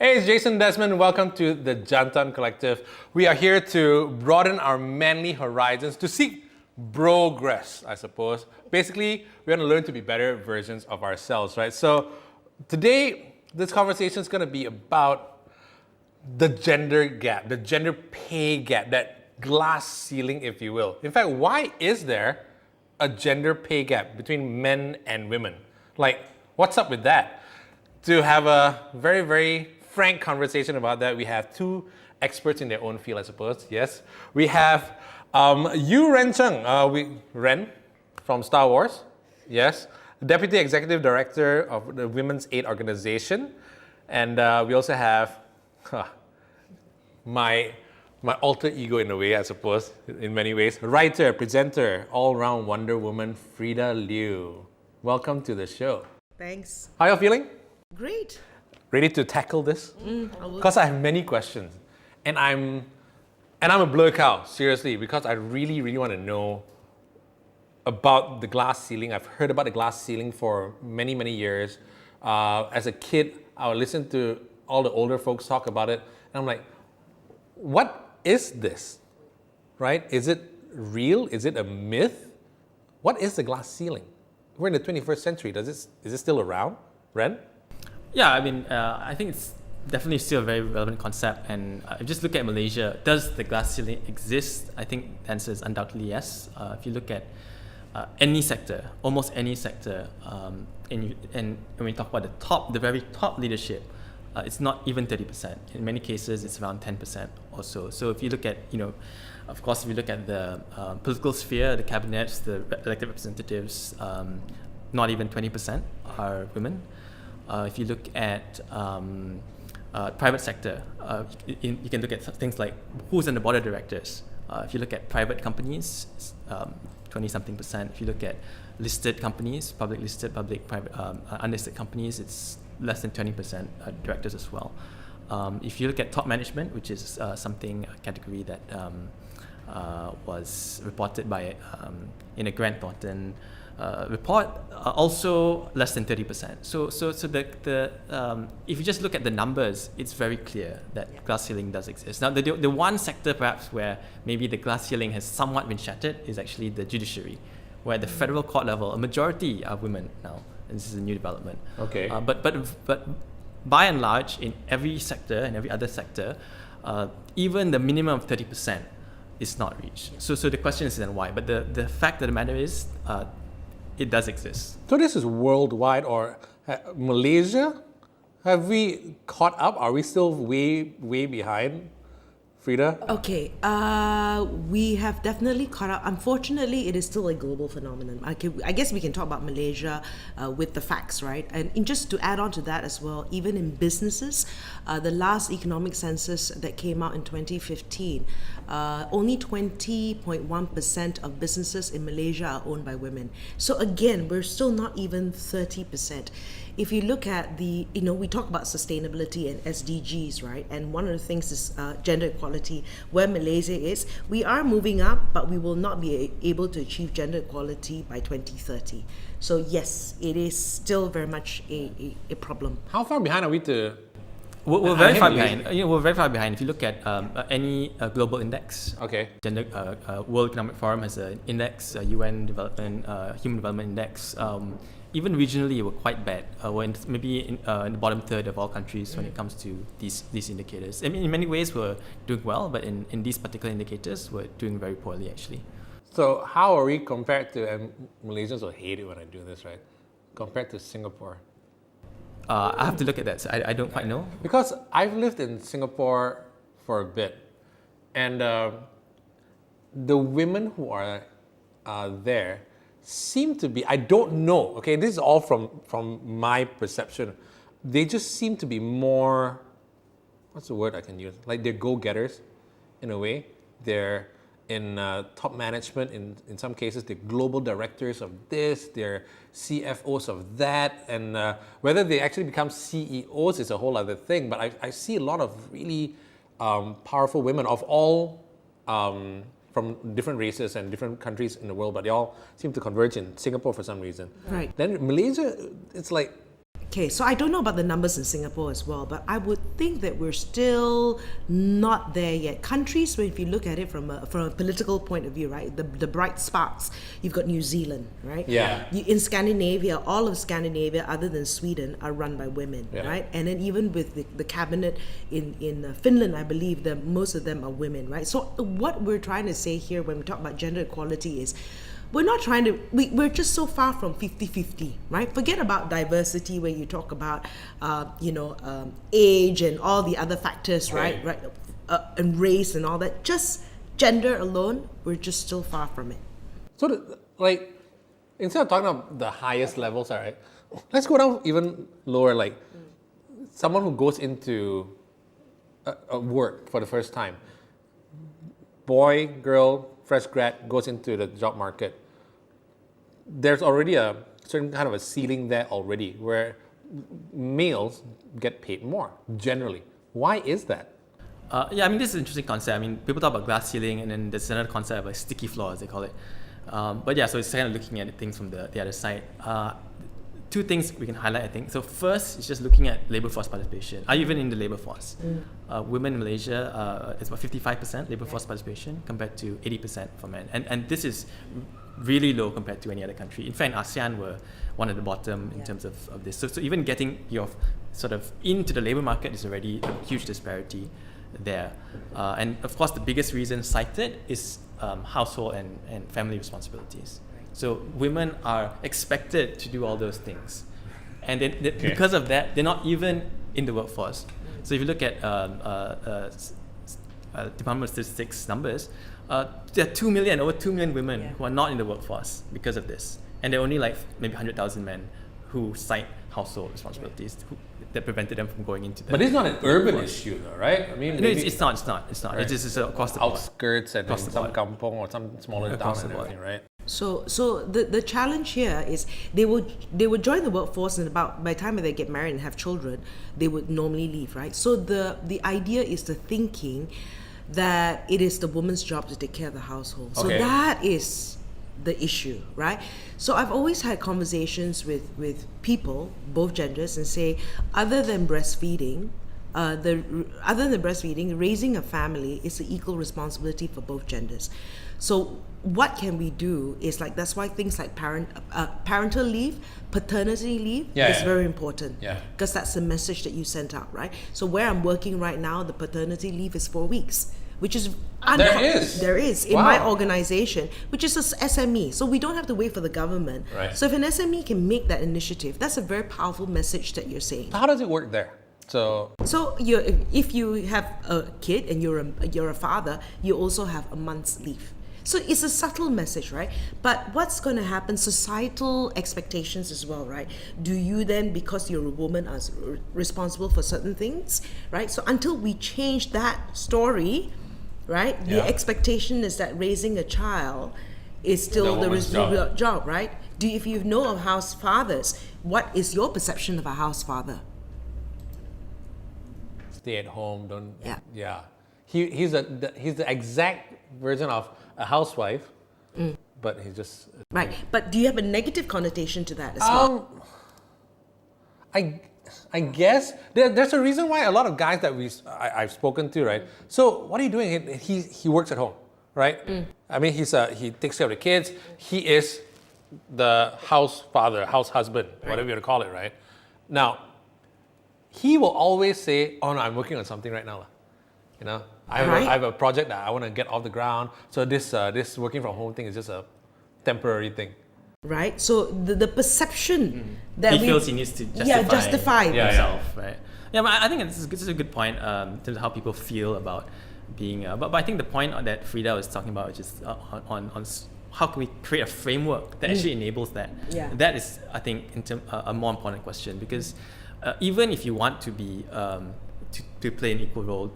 Hey, it's Jason Desmond. Welcome to the Jantan Collective. We are here to broaden our manly horizons, to seek progress, I suppose. Basically, we want to learn to be better versions of ourselves, right? So today, this conversation is going to be about the gender gap, the gender pay gap, that glass ceiling, if you will. In fact, why is there a gender pay gap between men and women? Like, what's up with that? To have a very, very frank conversation about that, we have two experts in their own field, I suppose. Yes, we have Ren Chung, Ren from Star Wars. Yes, Deputy Executive Director of the Women's Aid Organization, and we also have my alter ego in a way, I suppose, in many ways. Writer, presenter, all-round Wonder Woman, Freda Liu. Welcome to the show. Thanks. How are you feeling? Great. Ready to tackle this? Because I have many questions, and I'm a blur cow, seriously, because I really, really want to know about the glass ceiling. I've heard about the glass ceiling for many, many years. As a kid, I would listen to all the older folks talk about it, and I'm like, what is this? Right? Is it real? Is it a myth? What is the glass ceiling? We're in the 21st century. Is it still around? Ren? Yeah, I mean, I think it's definitely still a very relevant concept. And if you just look at Malaysia, does the glass ceiling exist? I think the answer is undoubtedly yes. If you look at any sector, almost any sector, and when we talk about the very top leadership, it's not even 30%. In many cases, it's around 10% or so. So if you look at, of course, if you look at the political sphere, the cabinets, the elected representatives, not even 20% are women. If you look at private sector, you can look at things like who's on the board of directors. If you look at private companies, 20-something%. If you look at listed companies, public listed, public, private, unlisted companies, it's less than 20% directors as well. If you look at top management, which is a category that was reported by in a Grant Thornton report, also less than 30%. So if you just look at the numbers, it's very clear that glass ceiling does exist. Now, the one sector perhaps where maybe the glass ceiling has somewhat been shattered is actually the judiciary, where at the federal court level, a majority are women now. And this is a new development. Okay. But by and large, in every sector and every other sector, even the minimum of 30% is not reached. So the question is then why? But the fact of the matter is, it does exist. So this is worldwide, or Malaysia? Have we caught up? Are we still way, way behind, Freda? Okay, we have definitely caught up. Unfortunately, it is still a global phenomenon. I guess we can talk about Malaysia with the facts, right? And just to add on to that as well, even in businesses, the last economic census that came out in 2015, only 20.1% of businesses in Malaysia are owned by women. So again, we're still not even 30%. If you look at we talk about sustainability and SDGs, right? And one of the things is gender equality. Where Malaysia is, we are moving up, but we will not be able to achieve gender equality by 2030. So yes, it is still very much a problem. How far behind are we to? We're very far behind. We're very far behind. If you look at any global index, okay, World Economic Forum has an index, UN Development, Human Development Index. Even regionally, we're quite bad. We're maybe in the bottom third of all countries when it comes to these indicators. I mean, in many ways, we're doing well, but in these particular indicators, we're doing very poorly, actually. So how are we compared to, and Malaysians will hate it when I do this, right? Compared to Singapore? I have to look at that. So I don't quite know. Because I've lived in Singapore for a bit, and the women who are there seem to be, I don't know, okay, this is all from my perception. They just seem to be more, what's the word I can use? Like they're go-getters in a way. They're in top management, in some cases, they're global directors of this, they're CFOs of that, and whether they actually become CEOs is a whole other thing, but I see a lot of really powerful women of all from different races and different countries in the world, but they all seem to converge in Singapore for some reason. Right. Then Malaysia, it's like Okay, so I don't know about the numbers in Singapore as well, but I would think that we're still not there yet. Countries, where if you look at it from a political point of view, right, the bright sparks, you've got New Zealand, right? Yeah. In Scandinavia, all of Scandinavia, other than Sweden, are run by women, right? And then even with the cabinet in Finland, I believe that most of them are women, right? So what we're trying to say here when we talk about gender equality is, we're not trying to, we're just so far from 50-50, right? Forget about diversity where you talk about, age and all the other factors, right? And race and all that. Just gender alone, we're just still far from it. So, instead of talking about the highest levels, all right, let's go down even lower, like someone who goes into a work for the first time. Boy, girl, fresh grad goes into the job market. There's already a certain kind of a ceiling there already where males get paid more, generally. Why is that? This is an interesting concept. I mean, people talk about glass ceiling, and then there's another concept of like sticky floor, as they call it. So it's kind of looking at things from the other side. Two things we can highlight, I think. So first, is just looking at labor force participation. Are you even in the labor force? Women in Malaysia, it's about 55% labor force participation compared to 80% for men. And this is really low compared to any other country. In fact, ASEAN were one at the bottom in terms of this. So even getting your sort of into the labor market is already a huge disparity there. And of course, the biggest reason cited is household and family responsibilities. So women are expected to do all those things. And then because of that, they're not even in the workforce. So if you look at Department of Statistics numbers, there are over 2 million women who are not in the workforce because of this. And there are only like maybe 100,000 men who cite household responsibilities that prevented them from going into the But it's not an urban issue though, right? I mean, no, it's not. Right. It's just across the board. Outskirts and some kampong or some smaller town and everything, right? So the challenge here is they would join the workforce, and by the time they get married and have children, they would normally leave, right? So the idea is the thinking that it is the woman's job to take care of the household. So that is the issue, right? So I've always had conversations with people, both genders, and say, other than breastfeeding, raising a family is an equal responsibility for both genders. So what can we do is that's why things like parental leave, paternity leave is very important. Because that's the message that you sent out, right? So where I'm working right now, the paternity leave is 4 weeks, which is there is in my organization, which is a SME. So we don't have to wait for the government. Right. So if an SME can make that initiative, that's a very powerful message that you're saying. How does it work there? So if you have a kid and you're a father, you also have a month's leave. So it's a subtle message, right? But what's going to happen, societal expectations as well, right? Do you then, because you're a woman, are responsible for certain things, right? So until we change that story, right? The expectation is that raising a child is still the job, right? If you know of house fathers, what is your perception of a house father? Stay at home, he's the exact version of a housewife, but he's just right. But do you have a negative connotation to that as well? I guess there's a reason why a lot of guys that I've spoken to, right? So what are you doing? He works at home, right? I mean, he takes care of the kids. He is the house father, house husband, whatever you want to call it, right? Now, he will always say, "Oh no, I'm working on something right now, you know. I have a project that I want to get off the ground. So this working from home thing is just a temporary thing." Right. So the perception that he feels he needs to justify himself, right? Yeah, but I think this is a good point in terms of how people feel about being. But I think the point that Freda was talking about is just on how can we create a framework that actually enables that. Yeah. That is, I think, a more important question, because even if you want to be to play an equal role,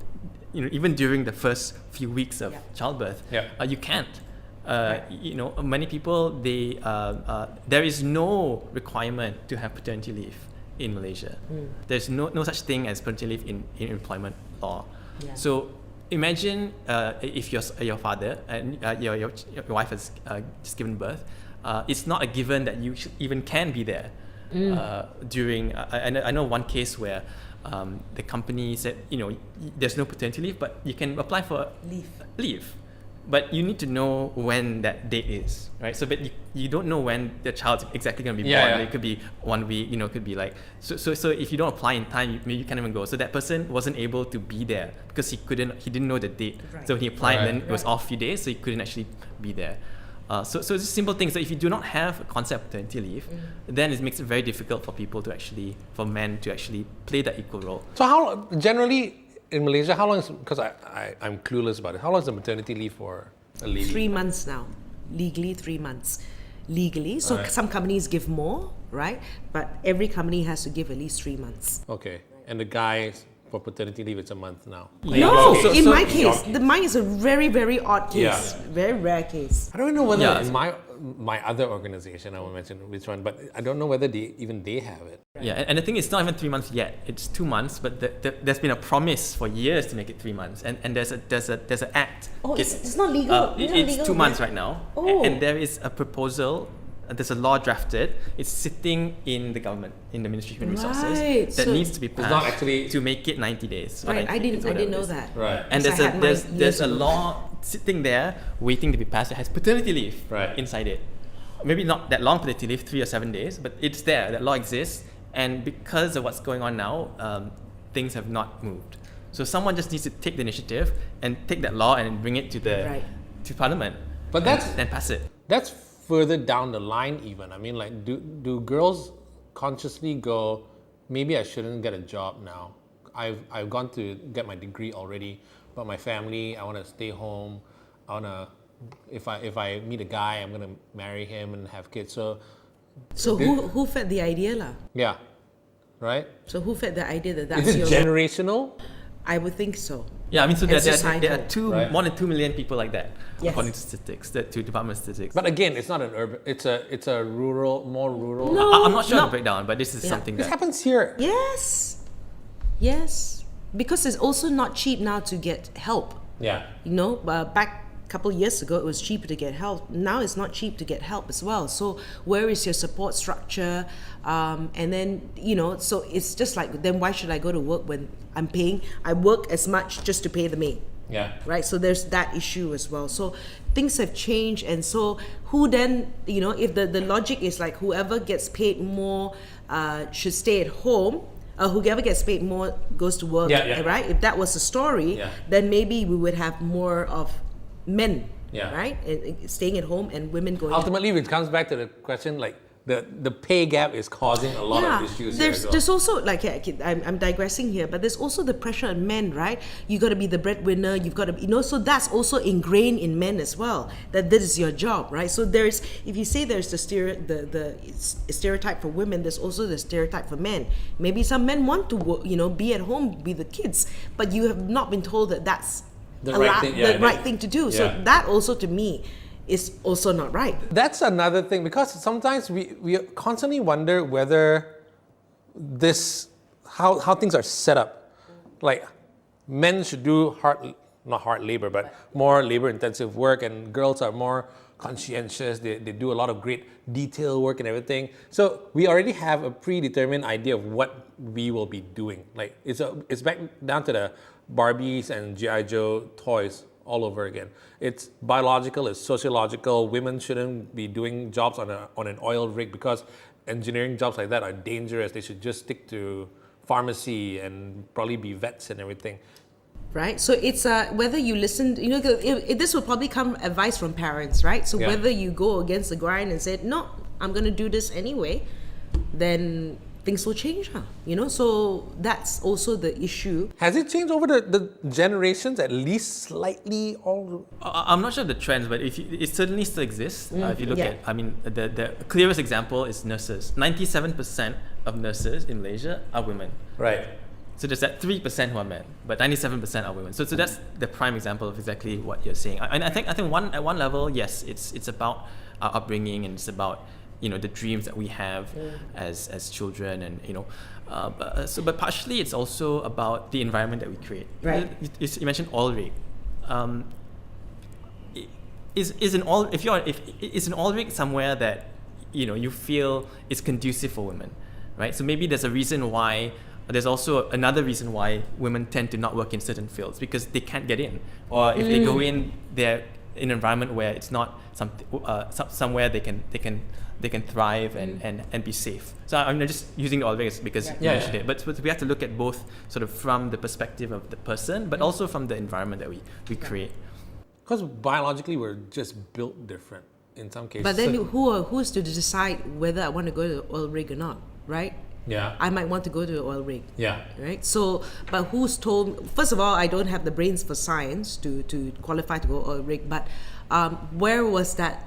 even during the first few weeks of childbirth, you can't. Many people, there is no requirement to have paternity leave in Malaysia. There's no such thing as paternity leave in employment law. Yeah. So imagine if you're your father and your wife has just given birth, it's not a given that you even can be there during. I know one case where the company said, there's no paternity leave, but you can apply for leave. But you need to know when that date is, right? So, but you don't know when the child's exactly going to be born. Yeah. It could be 1 week, it could be like, so if you don't apply in time, you can't even go. So that person wasn't able to be there because he didn't know the date. Right. So when he applied, then it was off a few days, so he couldn't actually be there. So it's just simple things. So if you do not have a concept of paternity leave, then it makes it very difficult for men to actually play that equal role. So how generally in Malaysia, how long is, because I'm clueless about it, how long is the maternity leave for a lady? 3 months now. Legally 3 months. Legally. So some companies give more, right? But every company has to give at least 3 months. Okay. And the guys, for paternity leave, it's a month now. No, So- in so- my case, mine is a very, very odd case. Yeah. Very rare case. I don't know whether Yeah. in my other organization, I won't mention which one, but I don't know whether they have it. Yeah, and the thing is, it's not even 3 months yet. It's 2 months, but there's been a promise for years to make it 3 months, and there's an act. Oh, it's not legal. It's 2 months right now, Oh. and there is a proposal. There's a law drafted. It's sitting in the government, in the Ministry of Human Resources, Right, that so needs to be passed not actually- to make it 90 days. or Right, 90 I days, didn't whatever know it is. that. Right. And Because I had mine there's years a ago. law sitting there waiting to be passed that has paternity leave Right. inside it. Maybe not that long paternity leave, 3 or 7 days, but it's there. That law exists, and because of what's going on now, things have not moved. So someone just needs to take the initiative and take that law and bring it to Right. to Parliament. But and that's- then pass it. That's further down the line even. I mean, like, do girls consciously go, maybe I shouldn't get a job now. I've gone to get my degree already, but my family, I want to stay home. I want to, if I meet a guy, I'm going to marry him and have kids. So who fed the idea lah? Yeah, right? So who fed the idea that Is that's it your generational? I would think so. Yeah, I mean, so And there societal. are Right. more than 2 million people like that, Yes. according to statistics, to Department of Statistics. But again, it's not an urban. It's a more rural. No. I'm not sure no. of the breakdown, but this is Yeah. something This that. happens here. Yes. Because it's also not cheap now to get help. Yeah. Back a couple of years ago, it was cheaper to get help. Now it's not cheap to get help as well. So where is your support structure? And then, so it's just like, then why should I go to work when I work as much just to pay the maid? Yeah. Right, so there's that issue as well. So things have changed, and so who then, if the logic is like whoever gets paid more should stay at home, whoever gets paid more goes to work, Yeah. right? If that was the story, Yeah. then maybe we would have more of men, Yeah. right, staying at home and women going. Ultimately, it comes back to the question, like, the pay gap is causing a lot of issues here as well. There's also, like, I'm digressing here, but there's also the pressure on men, right? You got to be the breadwinner, you've got to, so that's also ingrained in men as well, that this is your job, right? So if you say there's the stereotype for women, there's also the stereotype for men. Maybe some men want to work, be at home with the kids, but you have not been told that that's The right thing to do. So Yeah. that also, to me, is also not right. That's another thing, because sometimes we constantly wonder whether how things are set up. Like, men should do not hard labor, but more labor intensive work, and girls are more conscientious. They do a lot of great detail work and everything. So we already have a predetermined idea of what we will be doing. Like, it's back down to the Barbies and G.I. Joe toys all over again. It's biological, it's sociological. Women shouldn't be doing jobs on an oil rig, because engineering jobs like that are dangerous. They should just stick to pharmacy and probably be vets and everything. Right, so it's whether you listen, this will probably come advice from parents, right? So Yeah. whether you go against the grind and say, no, I'm going to do this anyway, then things will change, so that's also the issue. Has it changed over the generations, at least slightly? I'm not sure of the trends, but it certainly still exists. If you look yeah. at, the clearest example is nurses. 97% of nurses in Malaysia are women. Right. So there's that 3% who are men, but 97% are women. So that's the prime example of exactly what you're saying. And I think at one level, yes, it's about our upbringing, and it's about the dreams that we have as children, and but partially it's also about the environment that we create. Right. You mentioned oil rig. Is an oil rig somewhere that you feel it's conducive for women, right? So maybe there's a reason why. There's also another reason why women tend to not work in certain fields, because they can't get in, or if they go in, they're in an environment where it's not somewhere they can thrive and be safe. So I'm just using all this because you mentioned it, but we have to look at both sort of from the perspective of the person, but also from the environment that we create. Because biologically, we're just built different in some cases. But then who's to decide whether I want to go to the oil rig or not, right? Yeah. I might want to go to the oil rig. Yeah. Right? So, but who's told, first of all, I don't have the brains for science to qualify to go oil rig, but where was that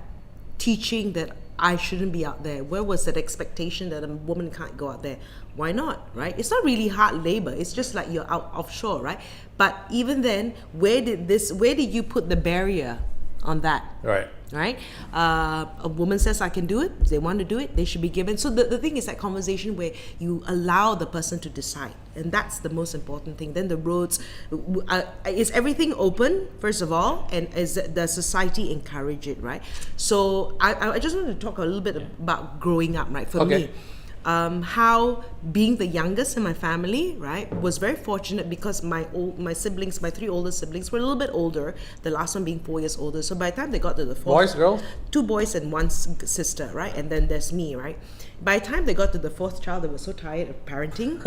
teaching that I shouldn't be out there? Where was that expectation that a woman can't go out there? Why not, right? It's not really hard labor. It's just like you're out offshore, right? But even then, where did you put the barrier on that? Right. Right? A woman says I can do it, they want to do it, they should be given. So the thing is that conversation where you allow the person to decide, and that's the most important thing. Then the roads, is everything open, first of all, and is the society encourage it, right? So I just want to talk a little bit about growing up, right? For me, how being the youngest in my family, right, was very fortunate because my siblings, my 3 older siblings, were a little bit older. The last one being 4 years older. So by the time they got to the 4th, boys, girls, 2 boys and 1 sister, right, and then there's me, right. By the time they got to the 4th child, they were so tired of parenting.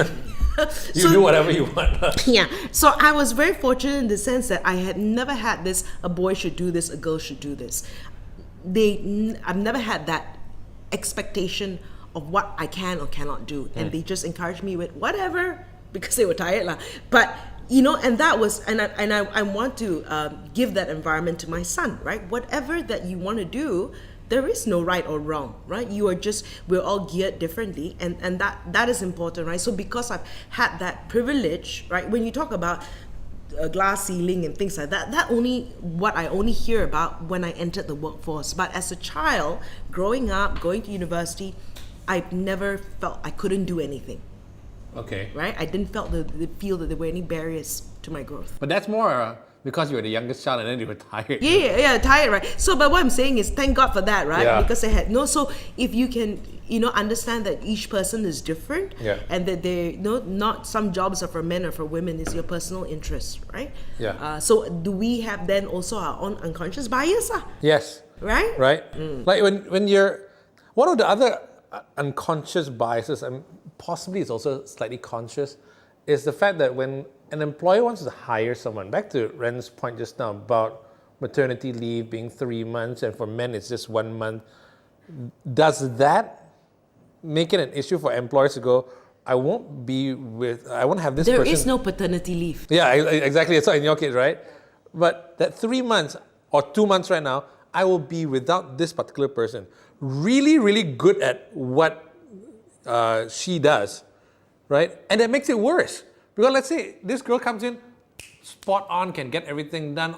you do whatever you want. Yeah. So I was very fortunate in the sense that I had never had this. A boy should do this. A girl should do this. I've never had that expectation of what I can or cannot do, and they just encouraged me with whatever because they were tired lah. But and that was, and I want to give that environment to my son, right? Whatever that you want to do, there is no right or wrong, right? We're all geared differently, and that is important, right? So because I've had that privilege, right? When you talk about a glass ceiling and things like that, what I only hear about when I entered the workforce. But as a child, growing up, going to university, I've never felt I couldn't do anything. Okay. Right? I didn't feel that there were any barriers to my growth. But that's more because you were the youngest child and then you were tired. Yeah, tired, right? So, but what I'm saying is, thank God for that, right? Yeah. Because I had so if you can, understand that each person is different, and that not some jobs are for men or for women, is your personal interest, right? Yeah. So, do we have then also our own unconscious bias? Yes. Right? Right. Like when you're, one of the other unconscious biases, and possibly it's also slightly conscious, is the fact that when an employer wants to hire someone, back to Ren's point just now about maternity leave being 3 months and for men it's just 1 month, does that make it an issue for employers to go, I won't have this person. There is no paternity leave. Yeah, exactly. It's not in your case, right? But that 3 months or 2 months right now, I will be without this particular person. Really, really good at what she does, right? And that makes it worse. Because let's say this girl comes in, spot on, can get everything done,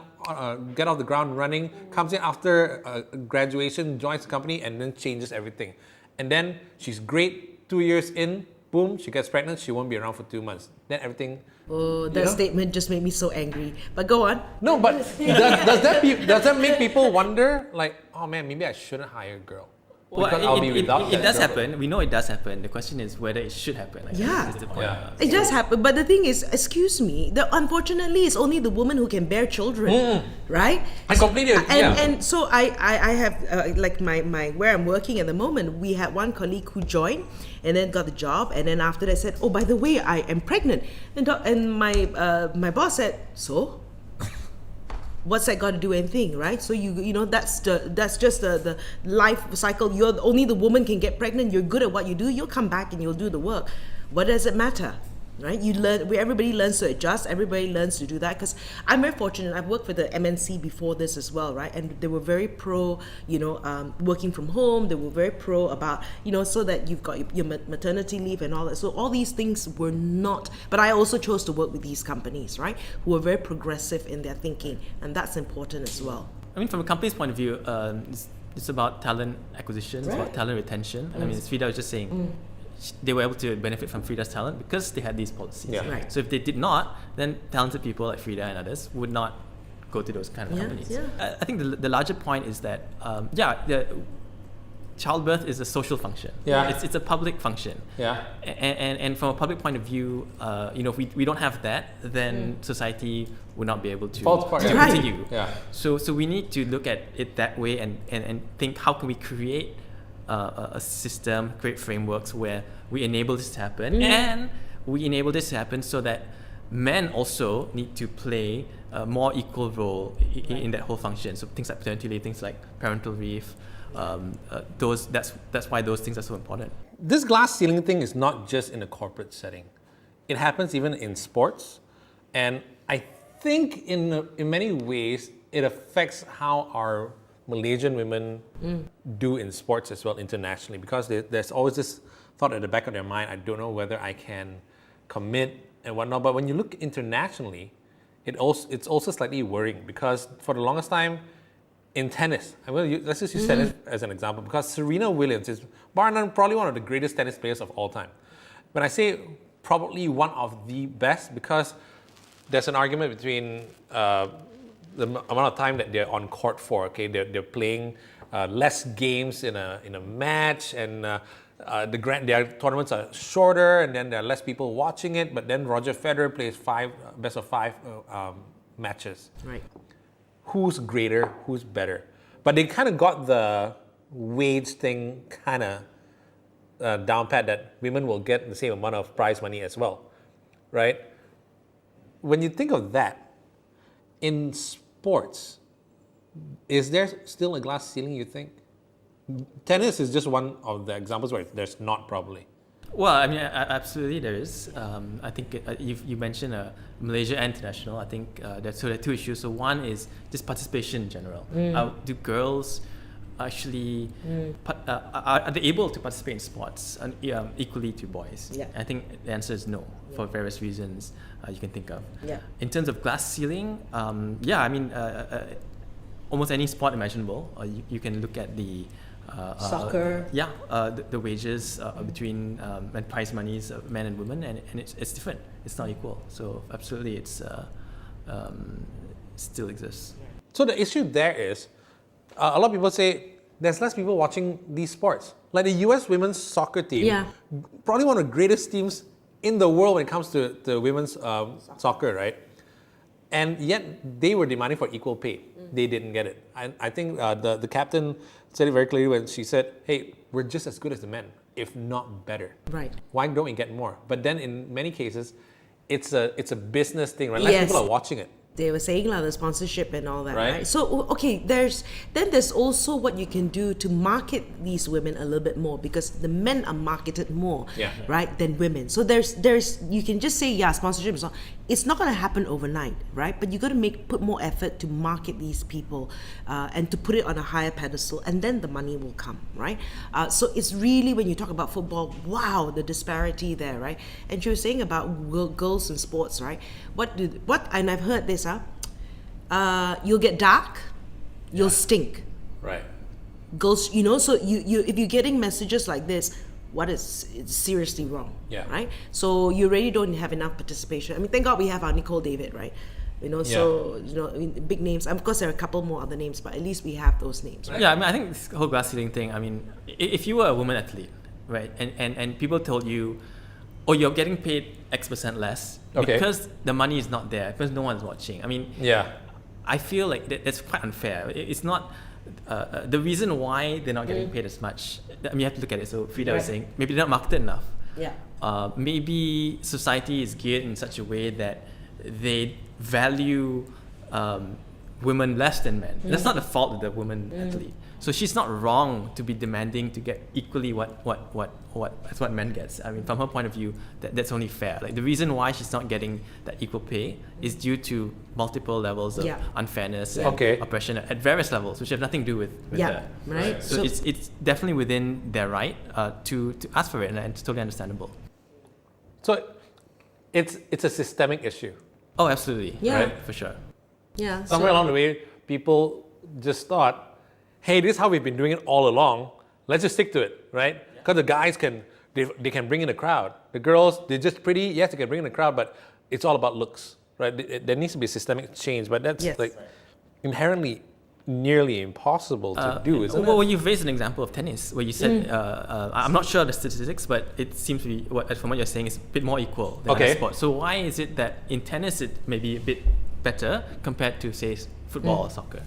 get off the ground running, comes in after graduation, joins the company, and then changes everything. And then she's great, 2 years in, boom, she gets pregnant, she won't be around for 2 months. Then everything... Oh, that statement just made me so angry. But go on. No, but does that make people wonder, like, oh man, maybe I shouldn't hire a girl? Because I'll be without it does girl. happen. We know it does happen. The question is whether it should happen. Like, Yeah. that's the point. Yeah. It does happen, but the thing is, excuse me, unfortunately, it's only the woman who can bear children, right? I completely agree. And so I have like my where I'm working at the moment. We had one colleague who joined and then got the job, and then after that said, oh, by the way, I am pregnant, and my boss said, so. What's that got to do anything, right? So that's just the life cycle. Only the woman can get pregnant. You're good at what you do. You'll come back and you'll do the work. What does it matter, right? You learn. Everybody learns to adjust. Everybody learns to do that. Because I'm very fortunate. I've worked for the MNC before this as well, right? And they were very pro, working from home. They were very pro about, so that you've got your maternity leave and all that. So all these things were not. But I also chose to work with these companies, right? Who are very progressive in their thinking, and that's important as well. I mean, from a company's point of view, it's about talent acquisition, it's about talent retention. And I mean, as Freda was just saying, they were able to benefit from Freda's talent because they had these policies. Yeah. Right. So if they did not, then talented people like Freda and others would not go to those kind of companies. Yeah. I think the larger point is that, childbirth is a social function. Yeah. It's a public function. Yeah. And from a public point of view, if we don't have that, then society will not be able to Falls apart. Right. continue. Yeah. So we need to look at it that way and think, how can we create a system, create frameworks where we enable this to happen, and we enable this to happen so that men also need to play a more equal role in that whole function. So things like paternity leave, things like parental leave, that's why those things are so important. This glass ceiling thing is not just in a corporate setting. It happens even in sports, and I think in many ways it affects how our Malaysian women do in sports as well internationally, because there's always this thought at the back of their mind, I don't know whether I can commit and whatnot. But when you look internationally, it's also slightly worrying, because for the longest time in tennis, let's just use tennis as an example, because Serena Williams is bar none probably one of the greatest tennis players of all time. When I say probably one of the best, because there's an argument between the amount of time that they're on court for. Okay, they're playing less games in a match, and their tournaments are shorter, and then there are less people watching it. But then Roger Federer plays best of five matches. Right. Who's greater? Who's better? But they kind of got the wage thing kind of down pat, that women will get the same amount of prize money as well, right? When you think of that, in sports, is there still a glass ceiling, you think? Tennis is just one of the examples where there's not, probably. Well, I mean, absolutely there is. I think you mentioned Malaysia and international. I think there are two issues. So one is just participation in general. Do girls actually are they able to participate in sports equally to boys? Yeah. I think the answer is no, for various reasons you can think of. Yeah. In terms of glass ceiling, I mean, almost any sport imaginable. You can look at the Soccer. The wages between and prize monies of men and women, and it's different. It's not equal. So absolutely, it's still exists. So the issue there is, a lot of people say there's less people watching these sports. Like the US women's soccer team, probably one of the greatest teams in the world when it comes to women's soccer, right? And yet they were demanding for equal pay. They didn't get it. I think the captain said it very clearly when she said, hey, we're just as good as the men, if not better. Right. Why don't we get more? But then in many cases, it's a business thing, right? Less Yes. people are watching it. They were saying the sponsorship and all that, Right. right? So okay, there's also what you can do to market these women a little bit more, because the men are marketed more, right, than women. So there's you can just say sponsorship is not. It's not going to happen overnight, right? But you got to put more effort to market these people and to put it on a higher pedestal, and then the money will come, right? So it's really, when you talk about football, wow, the disparity there, right? And she was saying about girls in sports, right? And I've heard this, you'll get dark, you'll stink. Right. Girls, so you if you're getting messages like this, it's seriously wrong, right? So you really don't have enough participation. I mean, thank God we have our Nicole David, right? So I mean, big names. Of course, there are a couple more other names, but at least we have those names, right? Yeah, I mean, I think this whole glass ceiling thing. I mean, if you were a woman athlete, right, and people told you, oh, you're getting paid X% less because the money is not there, because no one's watching. I mean, I feel like that's quite unfair. It's not. The reason why they're not getting paid as much, I mean, you have to look at it. So Freda was saying, maybe they're not marketed enough. Yeah. Maybe society is geared in such a way that they value women less than men. That's not the fault of the woman athlete. So she's not wrong to be demanding to get equally what men gets. I mean, from her point of view, that's only fair. Like, the reason why she's not getting that equal pay is due to multiple levels of unfairness and oppression at various levels, which have nothing to do with that. Right. So it's definitely within their right to ask for it, and it's totally understandable. So it's a systemic issue. Oh, absolutely. Yeah. Right, for sure. Yeah. Somewhere along the way, people just thought, hey, this is how we've been doing it all along. Let's just stick to it, right? Because the guys they can bring in a crowd. The girls, they're just pretty. Yes, they can bring in a crowd, but it's all about looks, right? There needs to be systemic change, but that's inherently nearly impossible to do, isn't well, it? you've raised an example of tennis where you said, I'm not sure of the statistics, but it seems to be, from what you're saying, is a bit more equal than other sports. So why is it that in tennis it may be a bit better compared to, say, football or soccer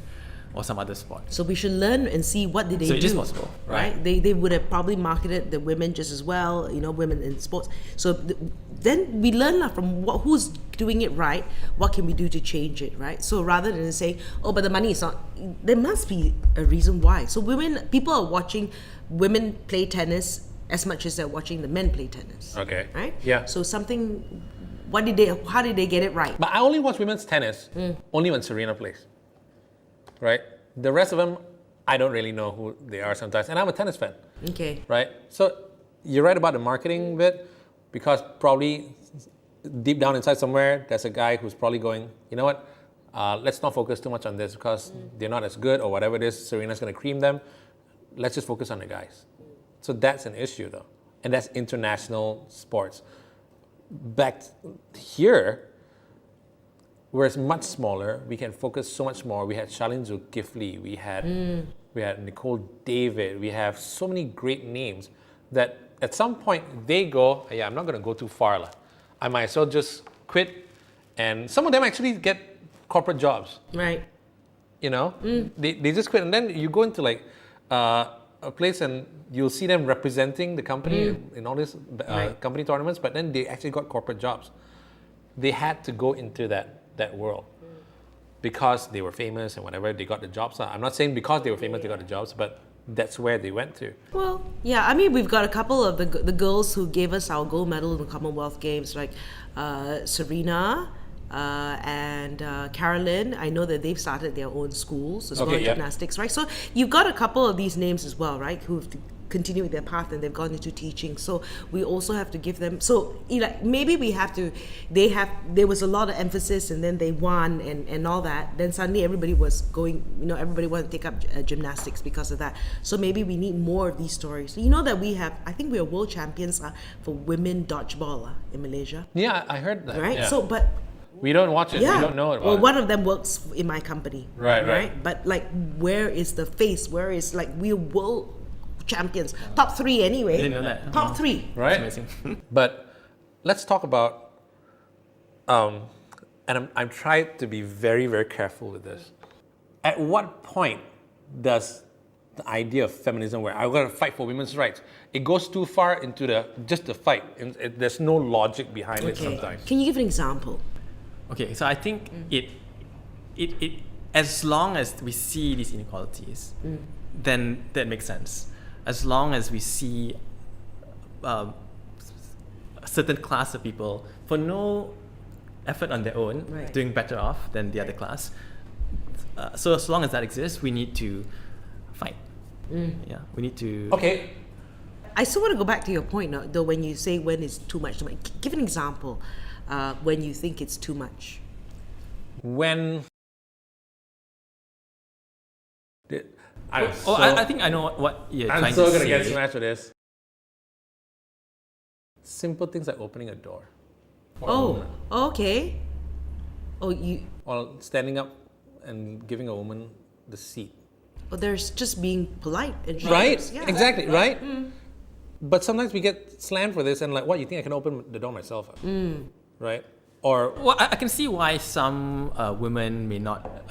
or some other sport? So we should learn and see what did they do. So it is possible. Right? They would have probably marketed the women just as well, women in sports. So then we learn from who's doing it right, what can we do to change it, right? So rather than saying, oh, but the money is not, there must be a reason why. So people are watching women play tennis as much as they're watching the men play tennis. Okay. Right? Yeah. So how did they get it right? But I only watch women's tennis only when Serena plays. Right? The rest of them, I don't really know who they are sometimes. And I'm a tennis fan. Okay. Right? So you're right about the marketing bit, because probably deep down inside somewhere, there's a guy who's probably going, you know what, let's not focus too much on this because they're not as good or whatever it is, Serena's going to cream them. Let's just focus on the guys. So that's an issue though. And that's international sports. Back here, where it's much smaller, we can focus so much more. We had Charlene Zulkifli, we had Nicole David, we have so many great names that at some point they go, yeah, I'm not going to go too far. I might as well just quit. And some of them actually get corporate jobs. Right. They just quit. And then you go into like a place and you'll see them representing the company in all these company tournaments, but then they actually got corporate jobs. They had to go into that world because they were famous and whatever, they got the jobs. I'm not saying because they were famous they got the jobs, but that's where they went to. Well, yeah, I mean, we've got a couple of the girls who gave us our gold medal in the Commonwealth Games, like Serena and Carolyn. I know that they've started their own schools as well, gymnastics, right? So you've got a couple of these names as well, right, who've continued their path and they've gone into teaching. So we also have to give them, maybe we have to, there was a lot of emphasis and then they won and all that. Then suddenly everybody was going, everybody wanted to take up gymnastics because of that. So maybe we need more of these stories. You know that I think we are world champions for women dodgeball in Malaysia. Yeah, I heard that. Right? Yeah. So, but we don't watch it. yeah. We don't know about well, it. one of them works in my company. Right. But where is the face? Where is we're world champions, top 3 anyway. I didn't know that. Top 3. Right. That's amazing. But let's talk about, and I'm trying to be very, very careful with this. At what point does the idea of feminism, where I'm going to fight for women's rights, it goes too far into just the fight, and there's no logic behind it sometimes. Can you give an example? Okay, so I think it as long as we see these inequalities, then that makes sense. As long as we see a certain class of people, for no effort on their own, doing better off than the other class. So as long as that exists, we need to fight. Yeah, we need to. Okay. I still want to go back to your point, though, when you say when is too much. Give an example when you think it's too much. When... I think I know what you're trying to say. I'm so going to get smashed with this. Simple things like opening a door. Okay. Or standing up and giving a woman the seat. Well, there's just being polite and right? Yeah. Exactly, right? But sometimes we get slammed for this and what, you think I can open the door myself? Right? Or... Well, I can see why some women may not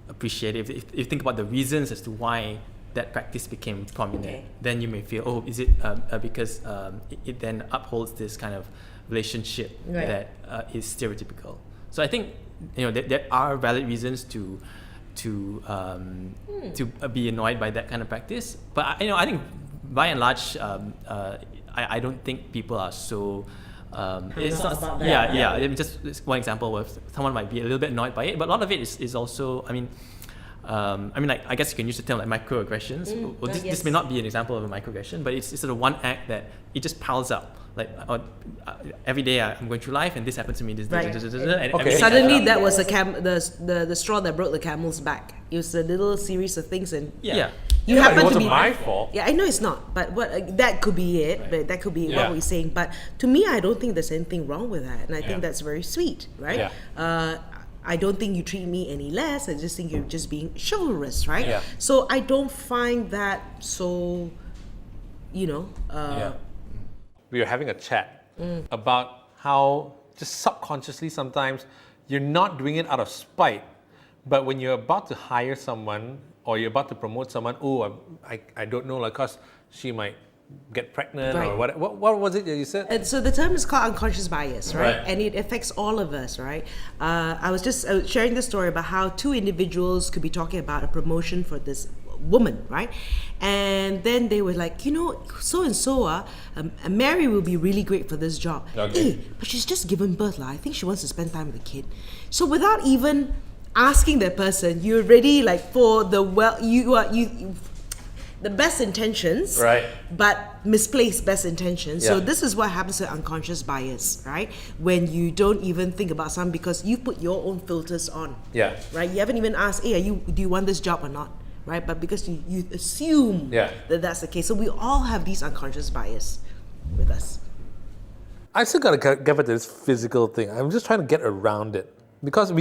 appreciate it. If you think about the reasons as to why that practice became prominent, then you may feel, is it because it then upholds this kind of relationship that is stereotypical. So I think there are valid reasons to be annoyed by that kind of practice. But I think by and large, I don't think people are so. It's not. Yeah. Just one example where someone might be a little bit annoyed by it, but a lot of it is also. I guess you can use the term like microaggressions. This may not be an example of a microaggression, but it's sort of one act that it just piles up. Every day I'm going through life and this happened to me. And suddenly that was the straw that broke the camel's back. It was a little series of things, and you happen it wasn't to be my fault. Yeah, I know it's not, but that could be it. But that could be what we're saying. But to me, I don't think there's anything wrong with that, and I think that's very sweet, right? I don't think you treat me any less. I just think you're just being chivalrous, right? Yeah. So I don't find that so, you know. We were having a chat about how just subconsciously sometimes you're not doing it out of spite, but when you're about to hire someone or you're about to promote someone, I don't know, like, cause she might get pregnant or what was it that you said? And so the term is called unconscious bias, right? Right. And it affects all of us, right? I was just sharing the story about how two individuals could be talking about a promotion for this woman, right? And then they were like, you know, so and so, Mary will be really great for this job. Okay. Hey, but she's just given birth, I think she wants to spend time with the kid. So without even asking that person, you're ready, like, for the the best intentions, Right. but misplaced best intentions. So Yeah. this is what happens to unconscious bias, right? When you don't even think about something because you put your own filters on. Yeah. Right? You haven't even asked, hey, do you want this job or not? Right? But because you assume that that's the case. So we all have these unconscious bias with us. I still gotta get back to this physical thing. I'm just trying to get around it because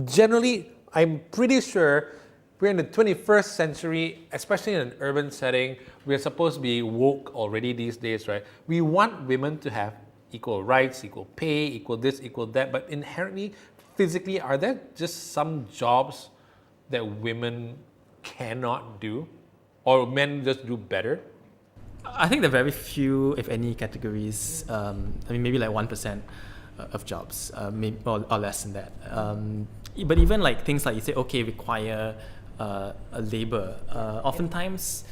generally, I'm pretty sure we're in the 21st century, especially in an urban setting. We're supposed to be woke already these days, right? We want women to have equal rights, equal pay, equal this, equal that. But inherently, physically, are there just some jobs that women cannot do, or men just do better? I think there are very few, if any, categories. Maybe like 1% of jobs, maybe, or less than that. But even like things like you say, okay, require a labor. Oftentimes,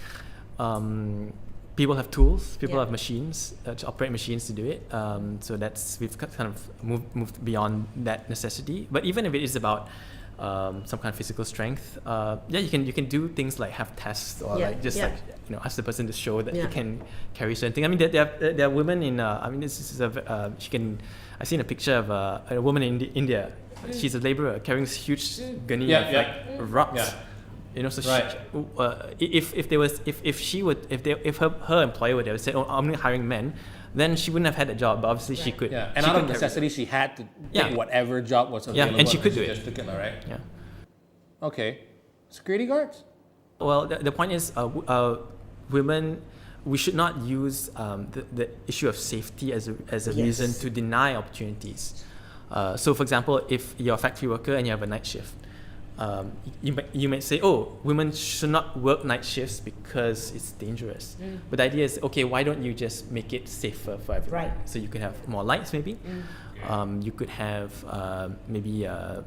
people have tools, people have machines to operate machines to do it. So we've kind of moved beyond that necessity. But even if it is about some kind of physical strength, you can do things like have tests or ask the person to show that you can carry certain things. I mean, there are women in. I've seen a picture of a woman in India. She's a laborer carrying this huge gunny of rocks. Yeah. You know, so if her employer would have said, "Oh, I'm only hiring men," then she wouldn't have had a job. But obviously, she could. Yeah. And out of necessity, she had to take whatever job was available. Yeah, and she could do it. Just took it, right? Yeah. Okay. Security guards? Well, the point is, women, we should not use the issue of safety as a reason to deny opportunities. So, for example, if you're a factory worker and you have a night shift, you might say, oh, women should not work night shifts because it's dangerous. But the idea is, okay, why don't you just make it safer for everyone? Right. So you could have more lights, maybe. You could have maybe a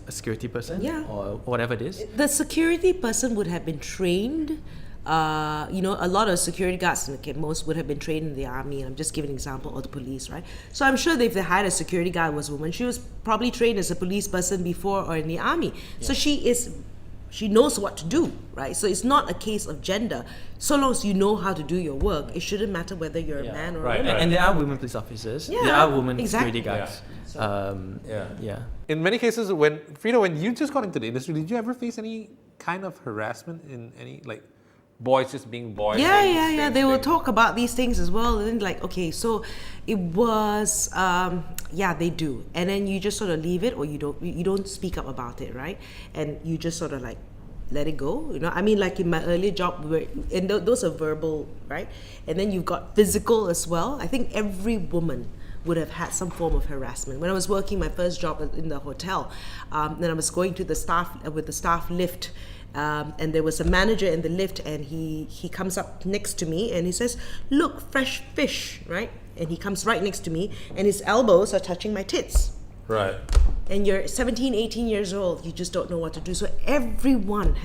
security person or whatever it is. The security person would have been trained. A lot of security guards, most would have been trained in the army. I'm just giving an example, or the police, right? So I'm sure that if they hired a security guard who was a woman, she was probably trained as a police person before or in the army. Yeah. So she knows what to do, right? So it's not a case of gender. So long as you know how to do your work, it shouldn't matter whether you're a man or a woman. And there are women police officers. There are women security guards. In many cases, when you just got into the industry, did you ever face any kind of harassment in any, like, boys just being boys? Yeah. They will talk about these things as well. And then like, okay, so it was, they do. And then you just sort of leave it, or you don't speak up about it, right? And you just sort of like let it go. You know, I mean, like in my earlier job, those are verbal, right? And then you've got physical as well. I think every woman would have had some form of harassment. When I was working my first job in the hotel, then I was going to the staff lift. And there was a manager in the lift, and he comes up next to me and he says, "Look, fresh fish," right? And he comes right next to me, and his elbows are touching my tits. Right. And you're 17, 18 years old, you just don't know what to do. So every woman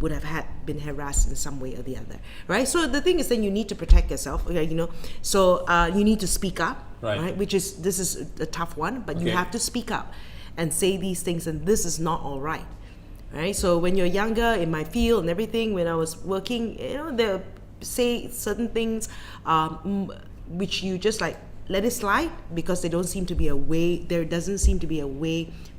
would have been harassed in some way or the other, right? So the thing is, then you need to protect yourself, So you need to speak up, right? This is a tough one, but you have to speak up and say these things, and this is not all right. Right, so when you're younger, in my field and everything, when I was working, they'll say certain things which you just like let it slide because there doesn't seem to be a way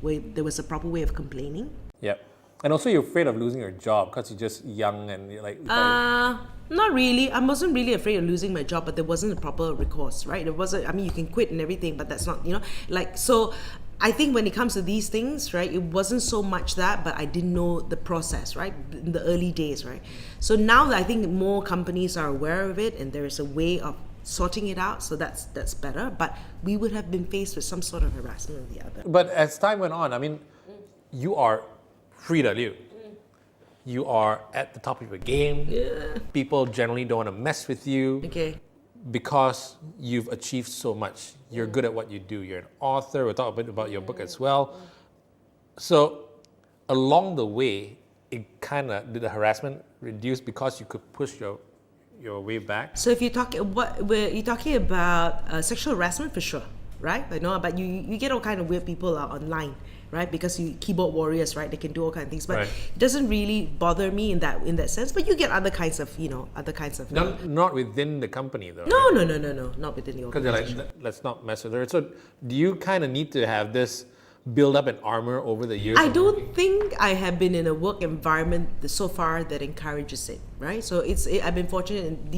where there was a proper way of complaining. Yep. And also you're afraid of losing your job because you're just young and you're like... Not really. I wasn't really afraid of losing my job, but there wasn't a proper recourse, right? There wasn't. I mean, you can quit and everything, but that's not, like, so. I think when it comes to these things, right, it wasn't so much that, but I didn't know the process, right, in the early days, right? So now that I think more companies are aware of it and there is a way of sorting it out, so that's better. But we would have been faced with some sort of harassment or the other. But as time went on, I mean, you are Freda Liu. You are at the top of your game. Yeah. People generally don't want to mess with you. Okay. Because you've achieved so much. You're good at what you do. You're an author. We'll talk a bit about your book as well. So along the way, it kind of, did the harassment reduce because you could push your way back? So if you're talking, you're talking about sexual harassment for sure, right? I know, but you get all kind of weird people online, right? Because you keyboard warriors, right? They can do all kinds of things, but Right. it doesn't really bother me in that sense. But you get other kinds of, Not within the company though. No, not within the Because they're organization. like, let's not mess with her. So do you kind of need to have this build up an armor over the years? I don't think I have been in a work environment so far that encourages it, right? So I've been fortunate in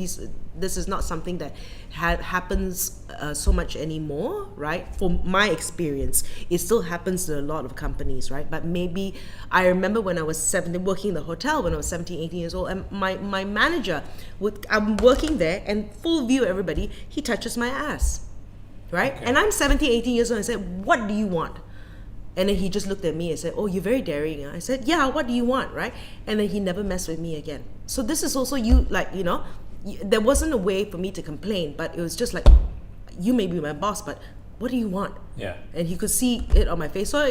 this is not something that happens so much anymore, right? For my experience, it still happens to a lot of companies, right? But maybe I remember when I was 17, working in the hotel when I was 17, 18 years old, and my manager I'm working there and full view everybody, he touches my ass, right? Okay. And I'm 17, 18 years old, and I said, what do you want? And then he just looked at me and said, oh, you're very daring. I said, yeah, what do you want, right? And then he never messed with me again. So this is also there wasn't a way for me to complain, but it was just like, you may be my boss, but what do you want? Yeah. And he could see it on my face. So,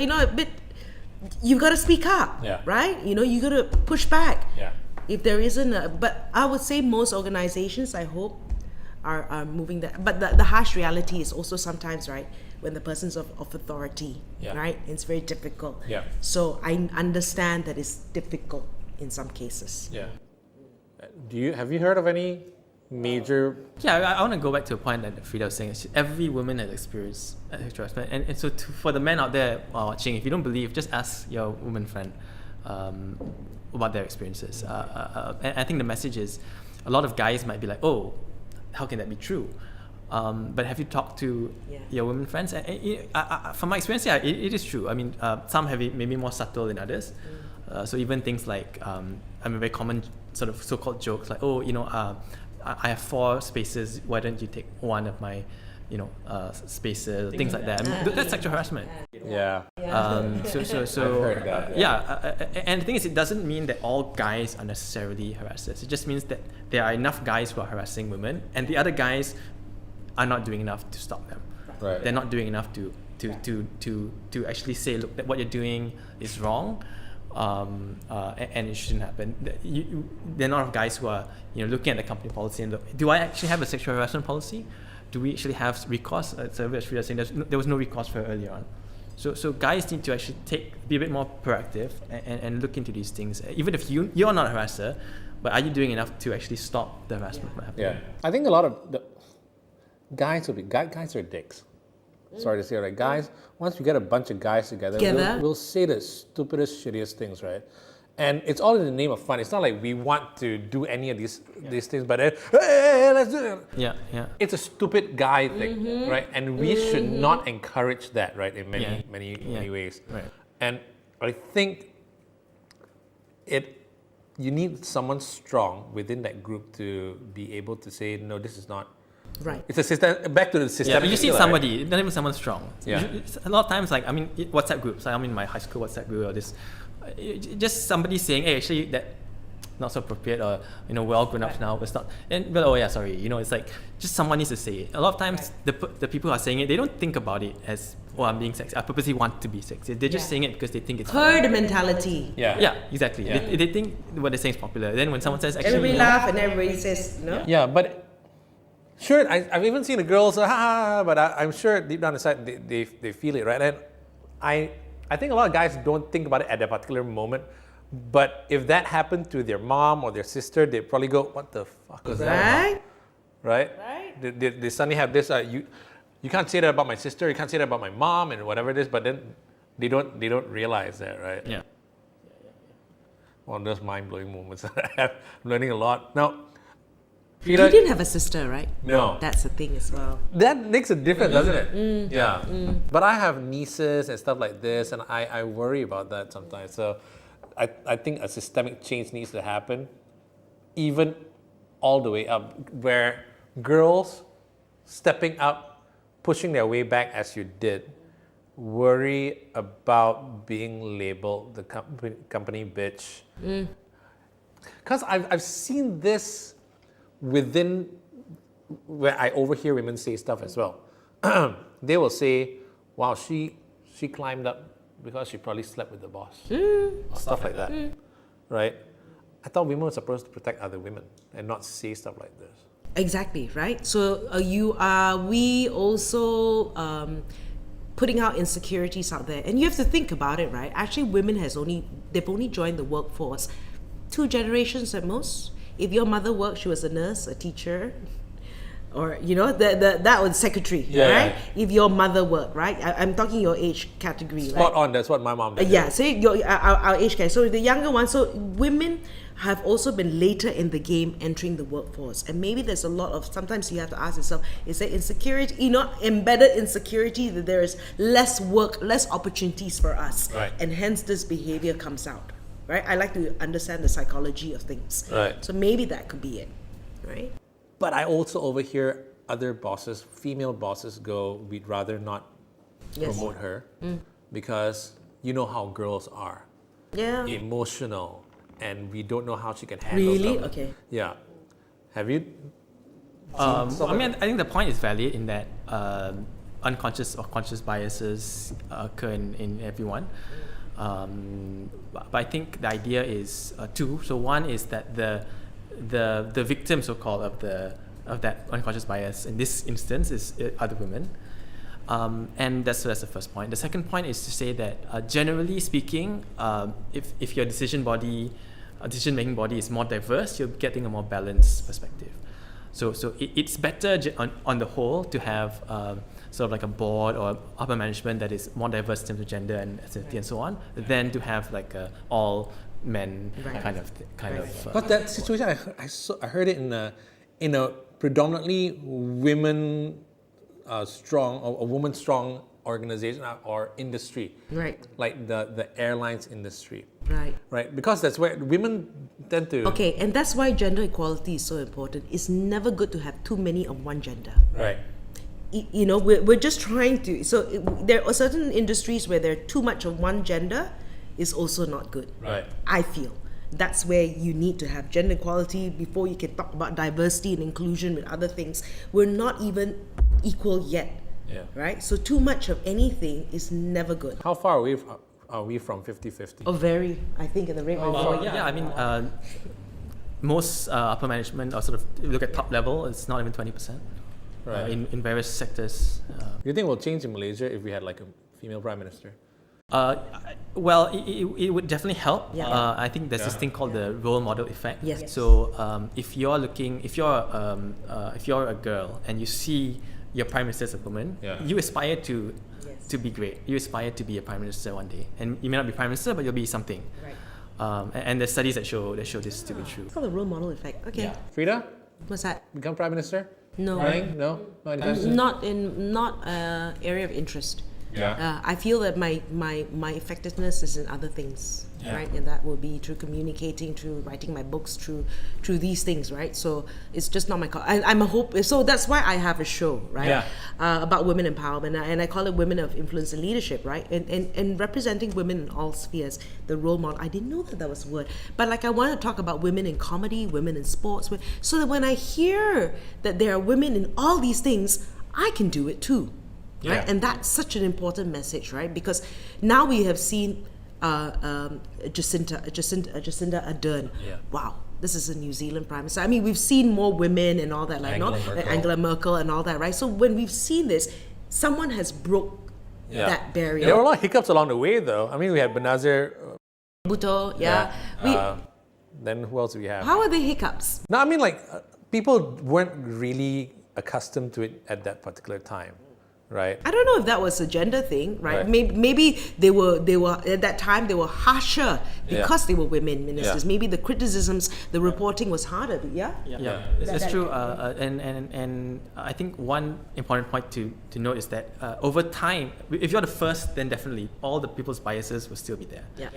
you've got to speak up, Yeah. right? You got to push back. Yeah. If there isn't but I would say most organizations, I hope, are moving that. But the harsh reality is also sometimes, right, when the person's of authority, Yeah. right? It's very difficult. Yeah. So I understand that it's difficult in some cases. Yeah. Have you heard of any major... Yeah, I want to go back to a point that Freda was saying. Every woman has experienced sexual harassment, and so for the men out there watching, if you don't believe, just ask your woman friend about their experiences. And I think the message is, a lot of guys might be like, "Oh, how can that be true?" But have you talked to your women friends? From my experience, yeah, it is true. I mean, some have it maybe more subtle than others. So even things like, a very common sort of so-called jokes like, oh, I have 4 spaces, why don't you take one of my, spaces, things like that. I mean, that's sexual harassment. Yeah. So heard that, and the thing is, it doesn't mean that all guys are necessarily harassers. It just means that there are enough guys who are harassing women, and the other guys are not doing enough to stop them. Right. They're not doing enough to actually say, look, that what you're doing is wrong, and it shouldn't happen. There are a lot of guys who are looking at the company policy and look, do I actually have a sexual harassment policy? Do we actually have recourse? As Freda saying, there was no recourse for earlier on. So guys need to actually be a bit more proactive and look into these things. Even if you're not a harasser, but are you doing enough to actually stop the harassment from happening? Yeah. I think a lot of the guys are dicks. Sorry to say, like, guys, once we get a bunch of guys together, we'll say the stupidest, shittiest things, right? And it's all in the name of fun. It's not like we want to do any of these things, but hey, let's do it. Yeah. It's a stupid guy thing, right? And we should not encourage that, right? In many ways. Right. And I think you need someone strong within that group to be able to say, no, this is not. Right. It's a system. Back to the system. Yeah, but you see somebody, not even someone strong. Yeah. A lot of times, like, I mean, WhatsApp groups. I'm in my high school WhatsApp group or this. Just somebody saying, hey, actually, that not so appropriate, or we're all grown ups now, but not. But oh yeah, sorry. It's like just someone needs to say it. A lot of times, the people who are saying it, they don't think about it as, oh, I'm being sexy. I purposely want to be sexy. They're just saying it because they think it's herd mentality. Yeah, exactly. Yeah. They think what they're saying is popular. Then when someone says, actually, Everybody laugh and everybody says no. Yeah, but sure, I've even seen the girls, but I'm sure deep down inside they feel it, right? And I think a lot of guys don't think about it at that particular moment. But if that happened to their mom or their sister, they'd probably go, what the fuck was that? Right? They suddenly have this, you can't say that about my sister, you can't say that about my mom and whatever it is, but then they don't realize that, right? Yeah. one of those mind-blowing moments that I have. I'm learning a lot. Now, You didn't have a sister, right? No. That's the thing as well. That makes a difference, doesn't it? Yeah. But I have nieces and stuff like this, and I worry about that sometimes. So I think a systemic change needs to happen, even all the way up, where girls stepping up, pushing their way back as you did, worry about being labeled the company bitch. Because I've seen this within where I overhear women say stuff as well. They will say, wow, she climbed up because she probably slept with the boss. Or stuff like that. Right? I thought women were supposed to protect other women and not say stuff like this. Exactly, right? So we also putting out insecurities out there. And you have to think about it, right? Actually, women they've only joined the workforce 2 generations at most. If your mother worked, she was a nurse, a teacher, or that was secretary, right? If your mother worked, right? I'm talking your age category, right? Spot on. That's what my mom did. Yeah. So our age category. So the younger ones. So women have also been later in the game entering the workforce, and maybe there's a lot of. Sometimes you have to ask yourself: is there insecurity? Embedded insecurity that there is less work, less opportunities for us, right? And hence this behavior comes out. Right? I like to understand the psychology of things. Right. So maybe that could be it. Right? But I also overhear other bosses, female bosses, go, we'd rather not promote her because you know how girls are. Yeah. Emotional, and we don't know how she can handle Really? stuff. Okay. Yeah. Have you? I think the point is valid in that unconscious or conscious biases occur in everyone. But I think the idea is two. So one is that the victim, so-called, of that unconscious bias in this instance is other women, and that's the first point. The second point is to say that generally speaking, if your decision-making body is more diverse, you're getting a more balanced perspective. So it's better on the whole to have sort of like a board or upper management that is more diverse in terms of gender and ethnicity and so on, than to have like a all men kind of. But that situation, I heard it in a predominantly women strong or a woman strong organization or industry. Right. Like the airlines industry. Right. Right, because that's where women tend to. Okay, and that's why gender equality is so important. It's never good to have too many of one gender. Right. We're just trying to. So there are certain industries where there are too much of one gender, is also not good. Right. I feel that's where you need to have gender equality before you can talk about diversity and inclusion with other things. We're not even equal yet. Yeah. Right. So too much of anything is never good. How far away are we from 50-50? Oh, very. I think at the rate we're going. Most upper management, or sort of look at top level, it's not even 20%. Right. In various sectors. Do you think it will change in Malaysia if we had like a female prime minister? Well, it would definitely help. Yeah. I think there's this thing called the role model effect. Yes. So if you're a girl and you see your prime minister as a woman, you aspire to be great. You aspire to be a prime minister one day, and you may not be prime minister, but you'll be something. Right. And there's studies that show this to be true. It's called the role model effect. Okay. Yeah. Freda, What's that? become prime minister? No. Running? No? Not anytime soon? Not area of interest. Yeah. I feel that my effectiveness is in other things, right? And that will be through communicating, through writing my books, through these things, right? So it's just not my call. I'm a hope. So that's why I have a show, right? About women empowerment, and I call it Women of Influence and Leadership, right? And representing women in all spheres, the role model. I didn't know that was a word, but like I want to talk about women in comedy, women in sports, so that when I hear that there are women in all these things, I can do it too. Yeah. Right? And that's such an important message, right? Because now we have seen Jacinda Ardern. Yeah. Wow, this is a New Zealand prime minister. I mean, we've seen more women and all that, like Angela Merkel and all that, right? So when we've seen this, someone has broke that barrier. There were a lot of hiccups along the way, though. I mean, we had Benazir. Bhutto, Then who else do we have? How are the hiccups? No, I mean, like people weren't really accustomed to it at that particular time. right? I don't know if that was a gender thing, right? Right. Maybe they were at that time they were harsher because they were women ministers. Yeah. Maybe the criticisms, the reporting was harder. Yeah. Yeah, it's true. And I think one important point to note is that over time, if you're the first, then definitely all the people's biases will still be there. Yeah.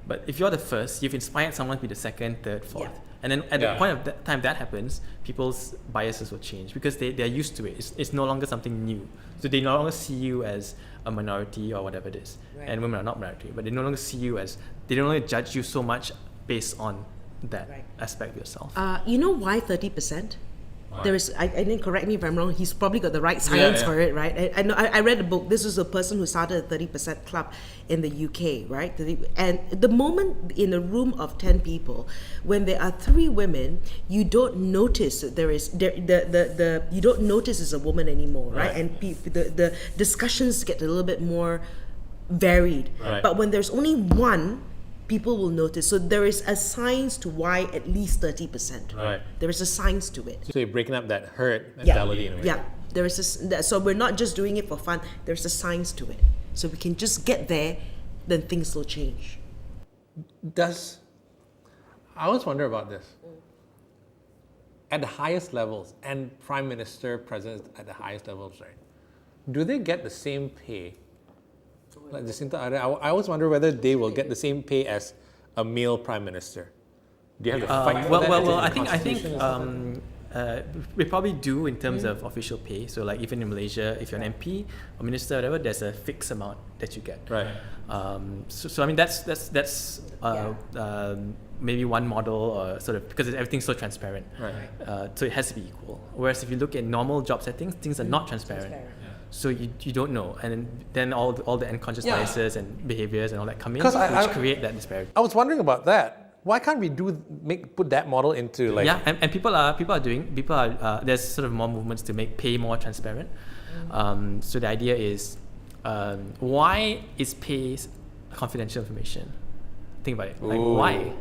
But if you're the first, you've inspired someone to be the second, third, fourth. Yeah. And then at the point of that time that happens, people's biases will change because they're used to it. It's no longer something new. So they no longer see you as a minority or whatever it is. Right. And women are not minority, but they no longer see you as, they no longer judge you so much based on that aspect of yourself. You know why 30%? There is, I didn't, correct me if I'm wrong, he's probably got the right science for it, right? I know, I read a book. This was a person who started a 30% club in the UK, right? And the moment in a room of 10 people, when there are 3 women, you don't notice that you don't notice it's a woman anymore, right? And the discussions get a little bit more varied. Right. But when there's only one, people will notice. So there is a science to why at least 30%. Right. There is a science to it. So you're breaking up that herd mentality in a way. Yeah. There is so we're not just doing it for fun. There's a science to it. So we can just get there, then things will change. I always wonder about this. At the highest levels, and prime minister, presidents at the highest levels, right? Do they get the same pay? Like Jacinta Ardern, I always wonder whether they will get the same pay as a male prime minister. Do you have to fight for that? Well, I Is it in the think constitution or we probably do in terms of official pay. So like even in Malaysia, if you're an MP or minister or whatever, there's a fixed amount that you get. Right. So I mean that's maybe one model, or sort of, because everything's so transparent. Right. So it has to be equal. Whereas if you look at normal job settings, things are not transparent. So you don't know, and then all the unconscious biases and behaviors and all that come in, which create that disparity. I was wondering about that. Why can't we put that model into like? Yeah, and people are there's sort of more movements to make pay more transparent. So the idea is, why is pay confidential information? Think about it. Like why?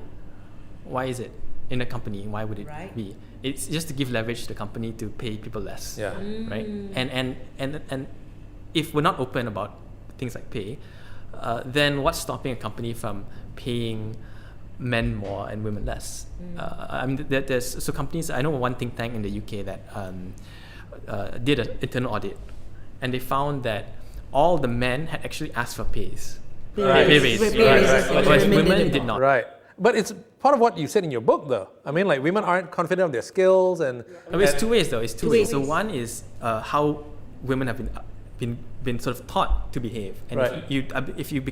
Why is it in a company? Why would it be? It's just to give leverage to the company to pay people less. Yeah. Right. And if we're not open about things like pay, then what's stopping a company from paying men more and women less? I mean, there's so companies. I know one think tank in the UK that did an internal audit, and they found that all the men had actually asked for pay raises, whereas women did not. Right. But it's part of what you said in your book, though. I mean, like, women aren't confident of their skills, and It's two ways, though. It's two ways. So one is how women have been sort of taught to behave, and if you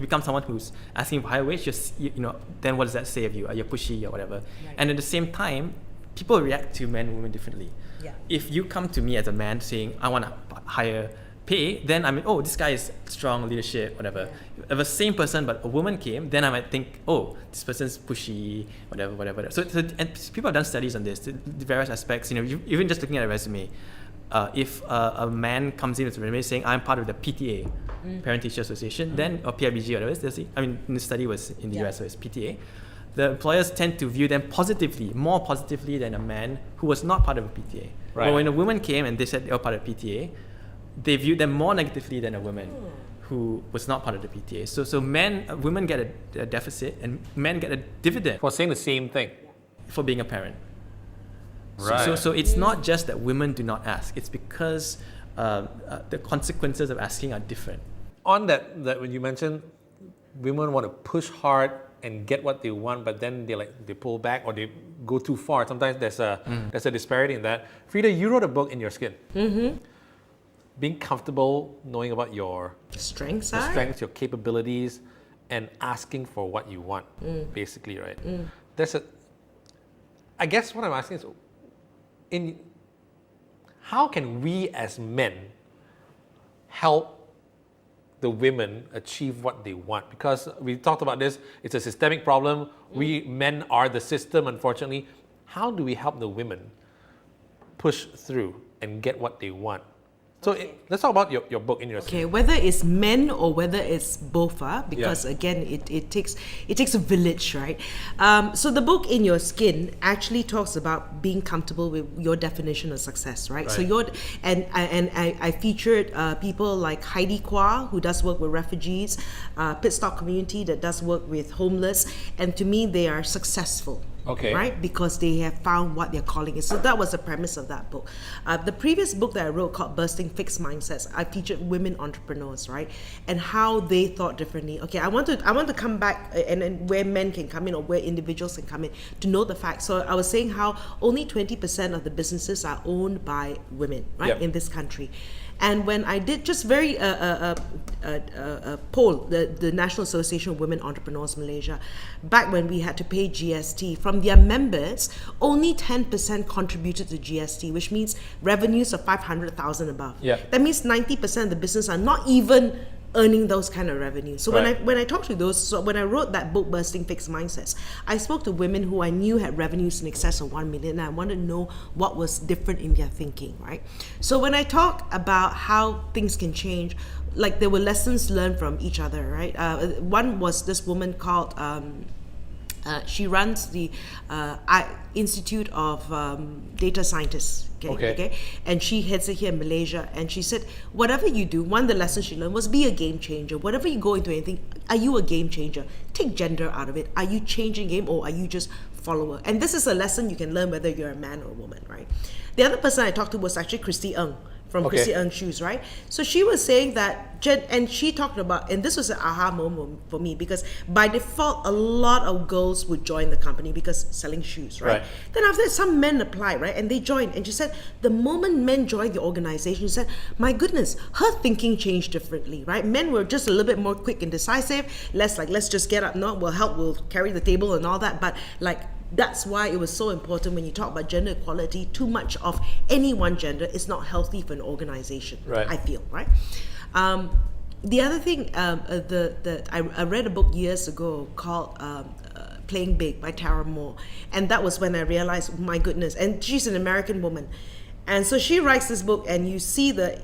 become someone who's asking for higher wage, then what does that say of you? Are you pushy or whatever? And at the same time, people react to men and women differently. If you come to me as a man saying, I want a higher pay, then I mean, oh, this guy is strong, leadership, whatever. If the same person but a woman came, then I might think, oh, this person's pushy, whatever. So and people have done studies on this, the various aspects. Even just looking at a resume, if a man comes in with a resume saying, I'm part of the PTA, Parent Teacher Association, then or PIBG or whatever. I mean, the study was in the US, so it's PTA. The employers tend to view them more positively than a man who was not part of a PTA. But when a woman came and they said they were part of PTA, they viewed them more negatively than a woman who was not part of the PTA. So women get a deficit and men get a dividend for saying the same thing. For being a parent. Right. So it's not just that women do not ask. It's because the consequences of asking are different. On that when you mentioned women want to push hard and get what they want, but then they pull back or they go too far. Sometimes there's a disparity in that. Freda, you wrote a book, In Your Skin. Mm-hmm. Being comfortable knowing about your strengths, your capabilities, and asking for what you want, basically, right? I guess what I'm asking is, how can we as men help the women achieve what they want? Because we talked about this, it's a systemic problem. We men are the system, unfortunately. How do we help the women push through and get what they want So let's talk about your book in your Okay, whether it's men or whether it's both, because again, it takes a village, right? So the book In Your Skin actually talks about being comfortable with your definition of success, right? So I featured people like Heidi Kwa, who does work with refugees, Pit Stop Community that does work with homeless, and to me they are successful. Okay. Right? Because they have found what their calling is. So that was the premise of that book. The previous book that I wrote called Bursting Fixed Mindsets, I featured women entrepreneurs, right? And how they thought differently. Okay, I want to come back and where men can come in or where individuals can come in to know the facts. So I was saying how only 20% of the businesses are owned by women, right? In this country. And when I did just very poll, the National Association of Women Entrepreneurs Malaysia, back when we had to pay GST, from their members, only 10% contributed to GST, which means revenues of 500,000 above. That means 90% of the business are not even earning those kind of revenues. So when I talked to those, so when I wrote that book, Bursting Fixed Mindsets, I spoke to women who I knew had revenues in excess of 1 million, and I wanted to know what was different in their thinking, right? So when I talk about how things can change, like there were lessons learned from each other, right? One was this woman called she runs the Institute of Data Scientists. Okay. And she heads it here in Malaysia. And she said, whatever you do, one of the lessons she learned was be a game changer. Whatever you go into anything, are you a game changer? Take gender out of it. Are you changing game or are you just follower? And this is a lesson you can learn whether you're a man or a woman, right? The other person I talked to was actually Christy Ng. From Christy Ng's shoes, right? So she was saying that, and she talked about, and this was an aha moment for me because by default, a lot of girls would join the company because selling shoes, right? Then after that, some men applied, right? And they joined. And she said, the moment men joined the organization, she said, my goodness, her thinking changed differently, right? Men were just a little bit more quick and decisive, less like, let's just get up, no, we'll help, we'll carry the table and all that. But like, that's why it was so important when you talk about gender equality, too much of any one gender is not healthy for an organization, I feel, right? The other thing, I read a book years ago called Playing Big by Tara Moore. And that was when I realized, my goodness, and she's an American woman. And so she writes this book and you see the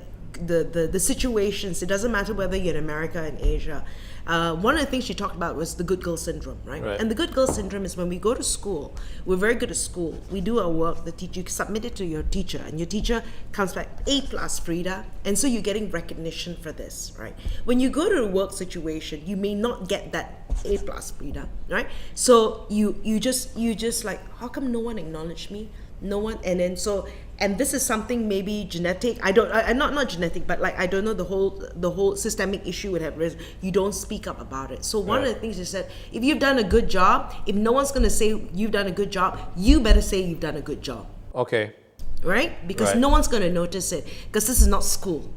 situations. It doesn't matter whether you're in America and Asia. One of the things she talked about was the good girl syndrome, right? And the good girl syndrome is when we go to school, we're very good at school, we do our work, the teacher, you submit it to your teacher, and your teacher comes back A+, Freda, and so you're getting recognition for this, right? When you go to a work situation, you may not get that A+, Freda, right? So you just like, how come no one acknowledged me? No one, and then so, and this is something maybe genetic. I'm not genetic, but like I don't know the whole systemic issue would have risen. You don't speak up about it. So one of the things is that if you've done a good job, if no one's gonna say you've done a good job, you better say you've done a good job. Okay. Right? Because no one's gonna notice it. Because this is not school,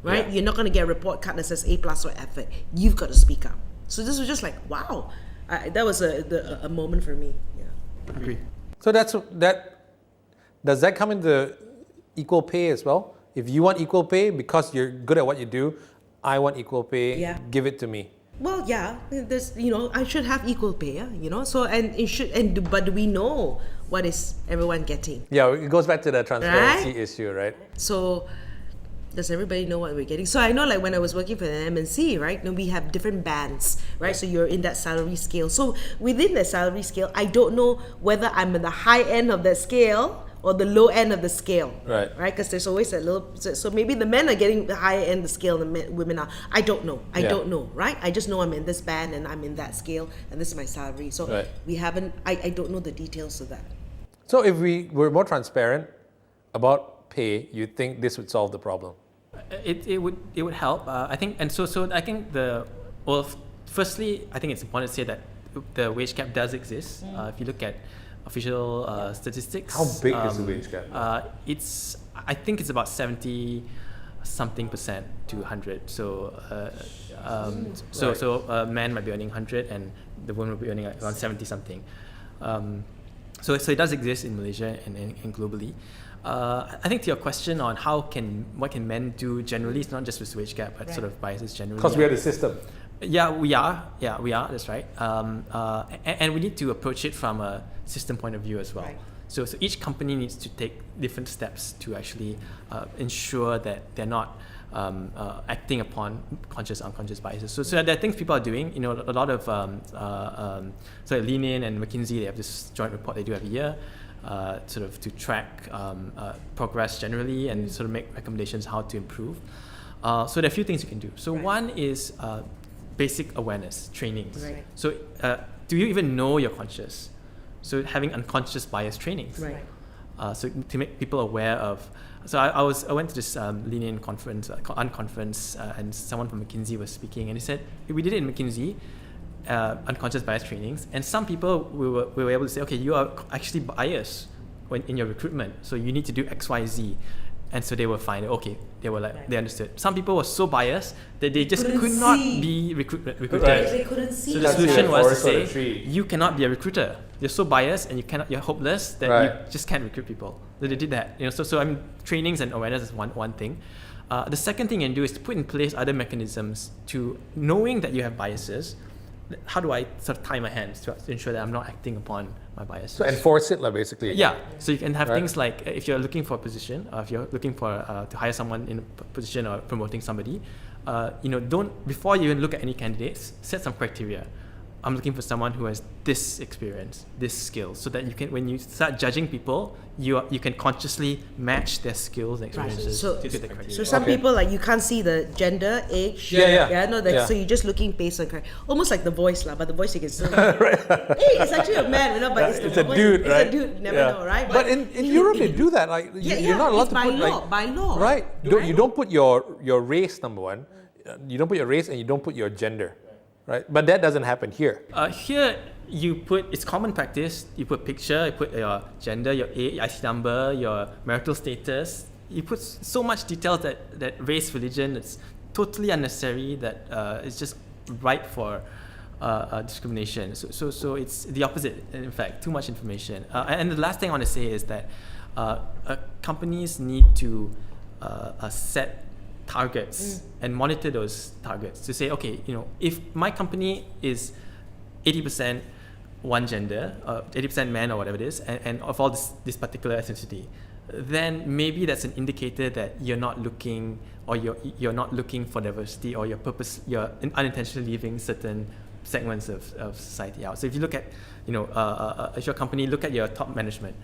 right? You're not gonna get a report card that says A+ or effort. You've got to speak up. So this was just like, wow, that was a moment for me. Yeah. Agree. So that. Does that come into equal pay as well? If you want equal pay because you're good at what you do, I want equal pay. Give it to me. Well, yeah, there's I should have equal pay, So and it should but do we know what is everyone getting? Yeah, it goes back to the transparency issue, right? So does everybody know what we're getting? So I know, like when I was working for the MNC, right? We have different bands, right? So you're in that salary scale. So within the salary scale, I don't know whether I'm at the high end of that scale or the low end of the scale, right? Because there's always a little. So maybe the men are getting the higher end of the scale, and the women are. I don't know. I don't know, right? I just know I'm in this band and I'm in that scale, and this is my salary. So we haven't. I don't know the details of that. So if we were more transparent about pay, you think this would solve the problem? It would help. I think, and so I think firstly, I think it's important to say that the wage gap does exist. If you look at official statistics. How big is the wage gap? I think it's about 70-something% to 100. So men might be earning 100 and the women will be earning around 70-something. So it does exist in Malaysia and globally. I think to your question on what can men do generally, it's not just with wage gap, but sort of biases generally. Because we are the system. Yeah, we are. That's right. And we need to approach it from a system point of view as well. So each company needs to take different steps to actually ensure that they're not acting upon conscious, unconscious biases. So there are things people are doing. A lot of so Lean In and McKinsey, they have this joint report they do every year, sort of to track progress generally and sort of make recommendations how to improve. So there are a few things you can do. So one is basic awareness trainings. Right. So do you even know you're conscious? So having unconscious bias trainings. Right. So to make people aware of. So I went to this Lean In conference, unconference, and someone from McKinsey was speaking, and he said we did it in McKinsey, unconscious bias trainings, and some people we were able to say, okay, you are actually biased in your recruitment, so you need to do X, Y, Z. And so they were fine. Okay, they were like, they understood. Some people were so biased that they just could not be recruited. Right. They couldn't see. So the solution was to say, you cannot be a recruiter. You're so biased and you're hopeless that you just can't recruit people. So they did that. So I mean, trainings and awareness is one thing. The second thing you can do is to put in place other mechanisms to knowing that you have biases. How do I sort of tie my hands to ensure that I'm not acting upon my biases? So enforce it, like, basically. Yeah. So you can have things like if you're looking for a position, if you're looking for to hire someone in a position or promoting somebody, don't, before you even look at any candidates, set some criteria. I'm looking for someone who has this experience, this skill, so that you can, when you start judging people, you can consciously match their skills and experiences to the criteria. So some people, like, you can't see the gender, age. So you're just looking based on almost like The Voice, but The Voice you can still. Hey, it's actually a man, but it's a dude, right? It's a dude, you never know, right? But in Europe they do that. Like you're not allowed to put by law. Right. You don't put your race, number one. You don't put your race and you don't put your gender. Right, but that doesn't happen here. Here, it's common practice. You put picture, you put your gender, your age, IC number, your marital status. You put so much detail that race, religion, it's totally unnecessary. That it's just ripe for discrimination. So it's the opposite. In fact, too much information. And the last thing I want to say is that companies need to set targets and monitor those targets to say, okay, if my company is 80% one gender, 80% men or whatever it is, and of all this particular ethnicity, then maybe that's an indicator that you're not looking, or you're not looking for diversity, or you're unintentionally leaving certain segments of society out. So if you look at, if your company, look at your top management.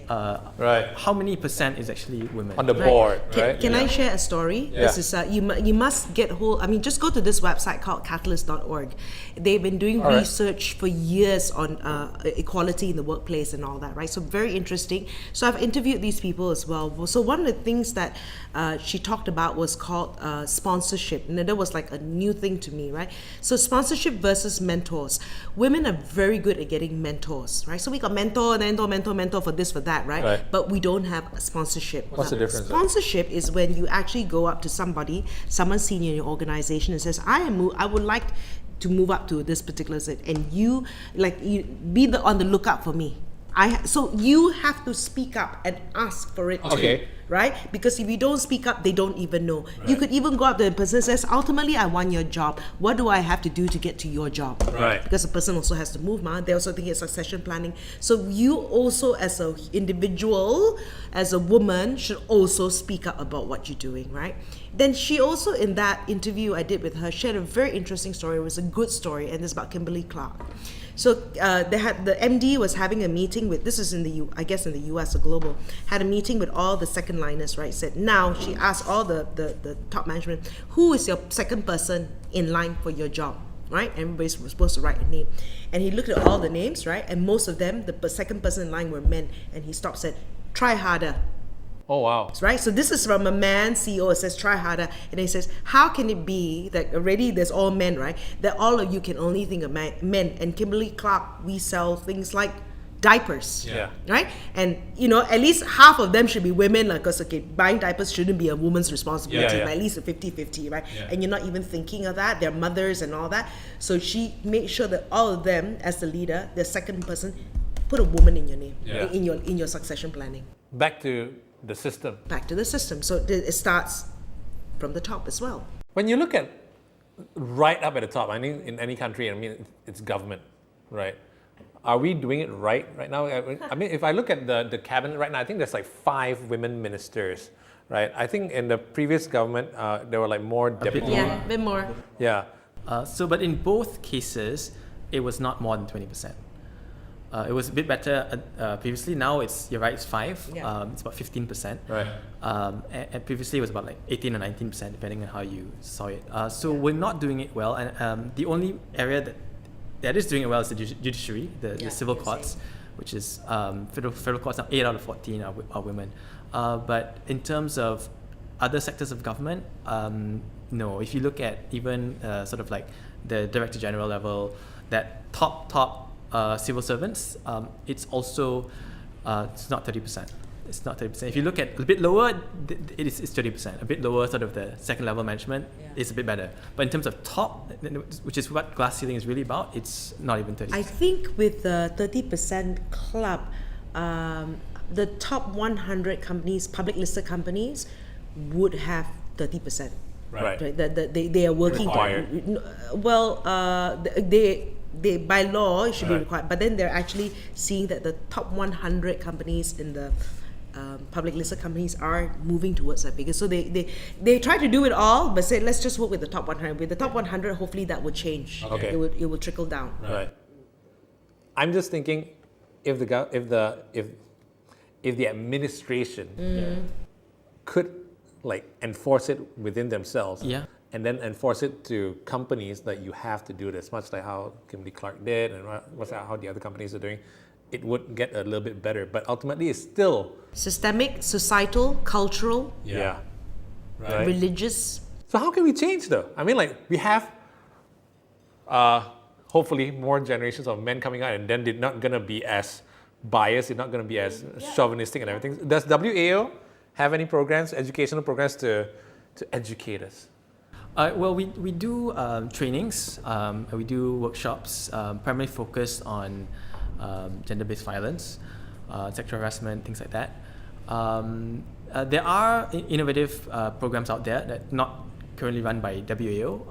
How many percent is actually women on the board? Can I share a story? Yeah. This is you must get hold. I mean, just go to this website called Catalyst.org. They've been doing research for years on equality in the workplace and all that, right? So very interesting. So I've interviewed these people as well. So one of the things that she talked about was called sponsorship, and that was like a new thing to me, right? So sponsorship versus mentors. Women are very good at getting mentors, right? So we got mentor for this, for that. Right? But we don't have a sponsorship. What's the difference? Sponsorship is when you actually go up to someone senior in your organization, and says, I would like to move up to this particular set, and you be on the lookout for me. So you have to speak up and ask for it too, right? Because if you don't speak up, they don't even know. Right. You could even go up to the person and says, ultimately, I want your job. What do I have to do to get to your job? Right. Because the person also has to move, they also think it's succession planning. So you also, as an individual, as a woman, should also speak up about what you're doing, right? Then she also, in that interview I did with her, shared a very interesting story. It was a good story, and it's about Kimberly Clark. So the MD was having a meeting with, this is in the US or global, had a meeting with all the second liners, right? Said, now she asked all the top management, who is your second person in line for your job, right? Everybody's supposed to write a name. And he looked at all the names, right? And most of them, the second person in line were men. And he stopped, said, try harder. Oh, wow. Right? So this is from a man CEO. It says, try harder. And he says, how can it be that already there's all men, right? That all of you can only think of men. And Kimberly Clark, we sell things like diapers. Yeah. Right? And, at least half of them should be women, because, buying diapers shouldn't be a woman's responsibility, but at least a 50-50, right? Yeah. And you're not even thinking of that. They're mothers and all that. So she made sure that all of them, as the leader, the second person, put a woman in your name, in your succession planning. Back to the system. Back to the system. So it starts from the top as well. When you look at right up at the top, I mean, in any country, it's government, right? Are we doing it right now? I mean, if I look at the cabinet right now, I think there's like 5 women ministers, right? I think in the previous government, there were like more deputies. Yeah, a bit more. Yeah. But in both cases, it was not more than 20%. It was a bit better previously. Now you're right, it's 5. Yeah. It's about 15%. Right. And previously it was about like 18 or 19%, depending on how you saw it. So we're not doing it well. And the only area that is doing it well is the judiciary, the civil courts, which is federal courts now 8 out of 14 are women. But in terms of other sectors of government, no. If you look at even sort of like the Director General level, that top civil servants, it's also it's not 30%. It's not 30%. If you look at a bit lower, it's 30%. A bit lower, sort of the second level management, is a bit better. But in terms of top, which is what glass ceiling is really about, it's not even 30%. I think with the 30% club, the top 100 companies, public listed companies, would have 30%. Right. They are working. Required. Well, they by law it should be required, but then they're actually seeing that the top 100 companies in the public listed companies are moving towards that figure. So they try to do it all, but say let's just work with the top 100. With the top 100, hopefully that would change. Okay. It will trickle down. Right. I'm just thinking, if the administration could like enforce it within themselves, and then enforce it to companies that you have to do this, much like how Kimberly Clark did, and how the other companies are doing, it would get a little bit better. But ultimately, it's still systemic, societal, cultural, right. religious. So how can we change though? I mean, like we have hopefully more generations of men coming out, and then they're not gonna be as biased, they're not gonna be as chauvinistic and everything. Does WAO have any programs, educational programs to educate us? Well, we do trainings, we do workshops, primarily focused on gender-based violence, sexual harassment, things like that. There are innovative programs out there that not currently run by WAO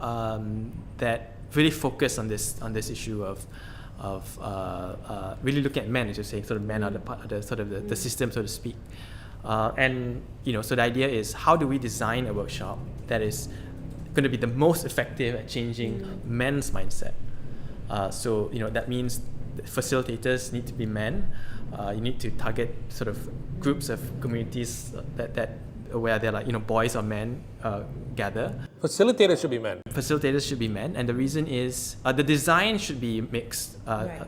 that really focus on this issue of really looking at men, as you say, sort of men are the part of the system, so to speak. And so the idea is, how do we design a workshop that is going to be the most effective at changing men's mindset? So that means facilitators need to be men. You need to target sort of groups of communities that where they're like boys or men gather. Facilitators should be men. Facilitators should be men, and the reason is the design should be mixed,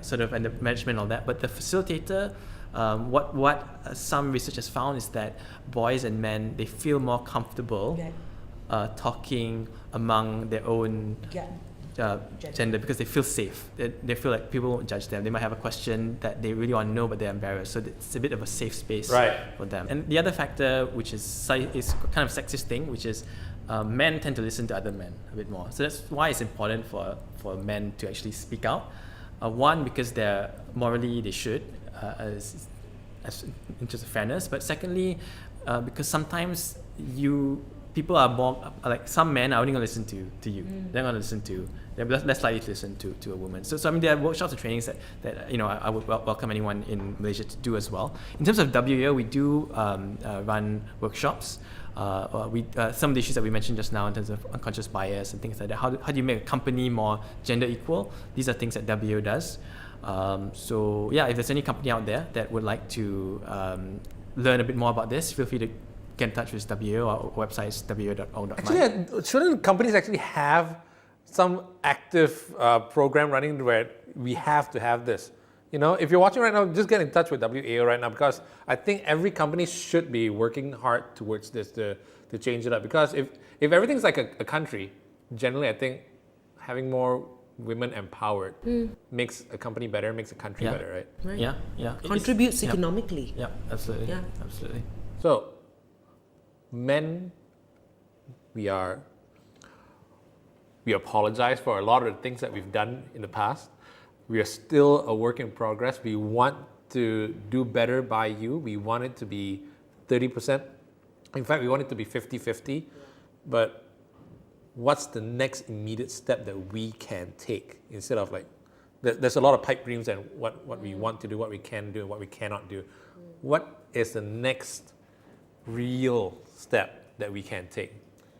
sort of, and the management and all that. But the facilitator, what some research has found is that boys and men, they feel more comfortable talking among their own gender, because they feel safe. They feel like people won't judge them. They might have a question that they really want to know, but they're embarrassed. So it's a bit of a safe space for them. And the other factor, which is kind of sexist thing, which is men tend to listen to other men a bit more. So that's why it's important for men to actually speak out. One, because they're morally they should, as in terms of fairness. But secondly, because sometimes people are more like, some men are only going to listen to you. They're going to listen to. They're less likely to listen to a woman. So I mean, there are workshops and trainings that I would welcome anyone in Malaysia to do as well. In terms of WEO, we do run workshops. Some of the issues that we mentioned just now in terms of unconscious bias and things like that. How do you make a company more gender equal? These are things that WEO does. So yeah, if there's any company out there that would like to learn a bit more about this, feel free to get in touch with WEO. Our website is weo.org.my. Actually, shouldn't companies actually have some active program running where we have to have this? If you're watching right now, just get in touch with WEO right now, because I think every company should be working hard towards this to change it up. Because if everything's like a country, generally I think having more women empowered makes a company better, makes a country better, right? Yeah. Contributes economically. Yeah, absolutely. Yeah. Absolutely. So, men, we apologize for a lot of the things that we've done in the past. We are still a work in progress. We want to do better by you. We want it to be 30%. In fact, we want it to be 50-50. But what's the next immediate step that we can take instead of like there's a lot of pipe dreams and what we want to do, what we can do, and what we cannot do. What is the next real step that we can take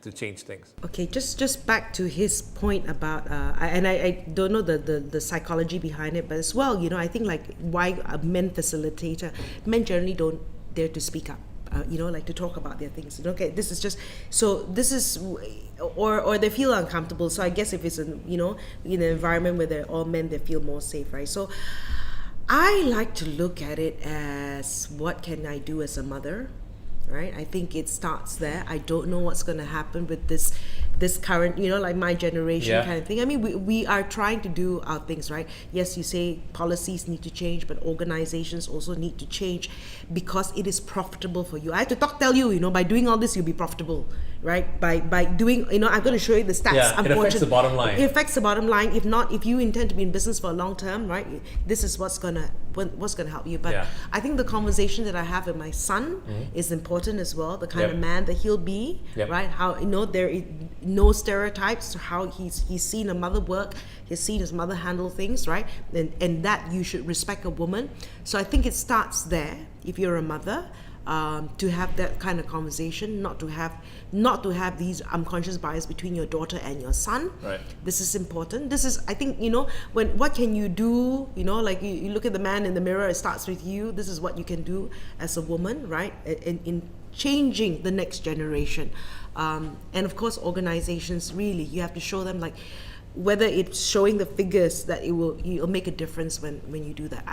to change things? Okay, just back to his point about, I don't know the psychology behind it, but as well, I think like why a men facilitator, men generally don't dare to speak up. Like to talk about their things. Okay, this is just or they feel uncomfortable. So I guess if it's in an environment where they're all men, they feel more safe, right? So I like to look at it as what can I do as a mother, right? I think it starts there. I don't know what's going to happen with this current, like my generation kind of thing. I mean, we are trying to do our things, right? Yes, you say policies need to change, but organizations also need to change because it is profitable for you. I have to tell you, by doing all this, you'll be profitable, right? By doing, I'm going to show you the stats. Yeah, it affects the bottom line. It affects the bottom line. If not, if you intend to be in business for a long term, right? This is what's gonna help you. But I think the conversation that I have with my son is important as well. The kind of man that he'll be, right? How there is no stereotypes to how he's seen a mother work, he's seen his mother handle things, right? And that you should respect a woman. So I think it starts there. If you're a mother, to have that kind of conversation, not to have these unconscious bias between your daughter and your son. Right. This is important. This is, I think, what can you do? Like you look at the man in the mirror. It starts with you. This is what you can do as a woman, right? In changing the next generation, and of course, organizations. Really, you have to show them like. Whether it's showing the figures that you'll make a difference when you do that.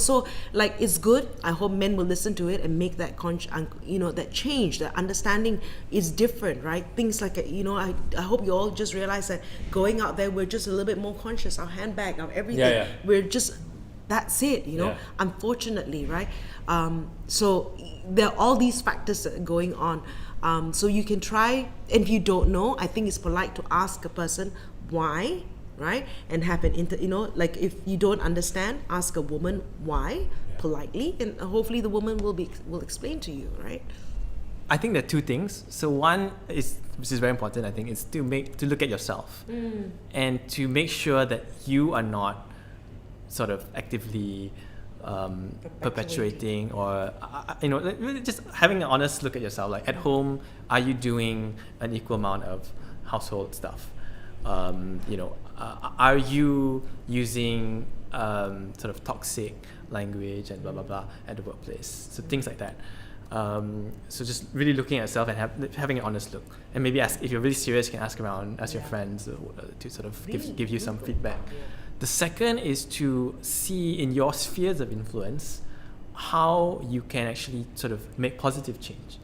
So like it's good. I hope men will listen to it and make that that change. That understanding is different, right? Things like I hope you all just realize that going out there, we're just a little bit more conscious. Our handbag, our everything. We're just that's it. Unfortunately, right? So there are all these factors that are going on. So you can try, and if you don't know, I think it's polite to ask a person why, right? And have an like if you don't understand, ask a woman why politely, and hopefully the woman will explain to you, right? I think there are two things. So one is, which is very important, I think, is to look at yourself and to make sure that you are not sort of actively perpetuating or just having an honest look at yourself. Like at home, are you doing an equal amount of household stuff? Are you using sort of toxic language and blah blah blah at the workplace? So things like that. So just really looking at yourself and having an honest look, and maybe ask if you're really serious. You can ask around, ask your friends to sort of give you some feedback. The second is to see in your spheres of influence how you can actually sort of make positive change.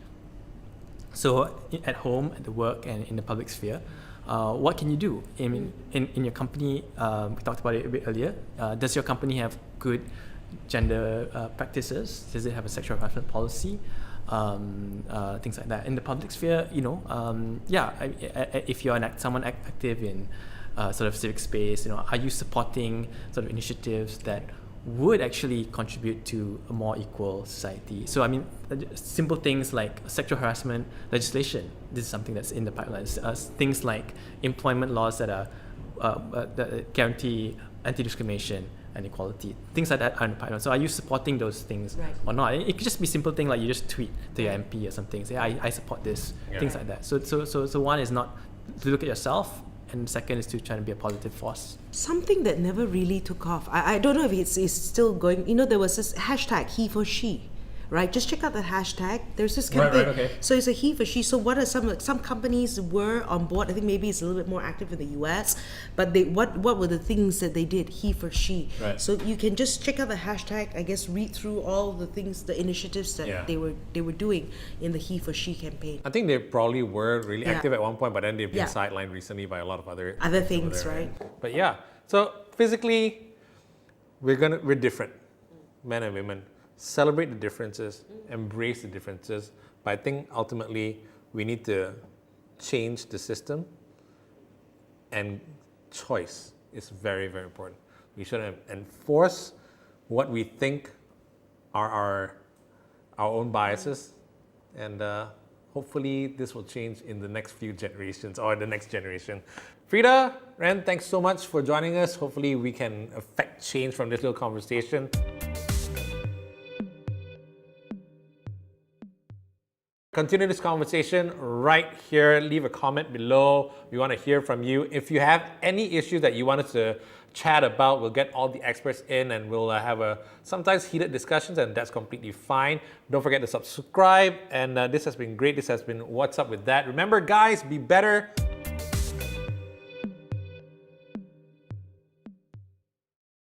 So at home, at the work, and in the public sphere. What can you do? In your company, we talked about it a bit earlier. Does your company have good gender practices? Does it have a sexual harassment policy? Things like that. In the public sphere, if you're someone active in sort of civic space, are you supporting sort of initiatives that would actually contribute to a more equal society? So I mean, simple things like sexual harassment legislation. This is something that's in the pipeline. Things like employment laws that guarantee anti-discrimination and equality. Things like that are in the pipeline. So are you supporting those things or not? It could just be simple thing like you just tweet to your MP or something. Say, I support this. Things like that. So one is not to look at yourself, and second is to try to be a positive force. Something that never really took off. I don't know if it's still going. There was this hashtag he for she, right? Just check out the hashtag. There's this campaign. Right, okay. So it's a he for she. So what are some companies were on board? I think maybe it's a little bit more active in the US, but what were the things that they did? He for she. Right. So you can just check out the hashtag. I guess read through all the things, the initiatives that they were doing in the he for she campaign. I think they probably were really active at one point, but then they've been sidelined recently by a lot of other things, right? But yeah, so physically, we're different, men and women. Celebrate the differences, embrace the differences, but I think ultimately we need to change the system, and choice is very, very important. We shouldn't enforce what we think are our own biases, and hopefully this will change in the next few generations or the next generation. Freda, Ren, thanks so much for joining us. Hopefully we can affect change from this little conversation. Continue this conversation right here. Leave a comment below. We want to hear from you. If you have any issues that you want us to chat about, we'll get all the experts in and we'll have sometimes heated discussions, and that's completely fine. Don't forget to subscribe. And this has been great. This has been What's Up With That. Remember, guys, be better,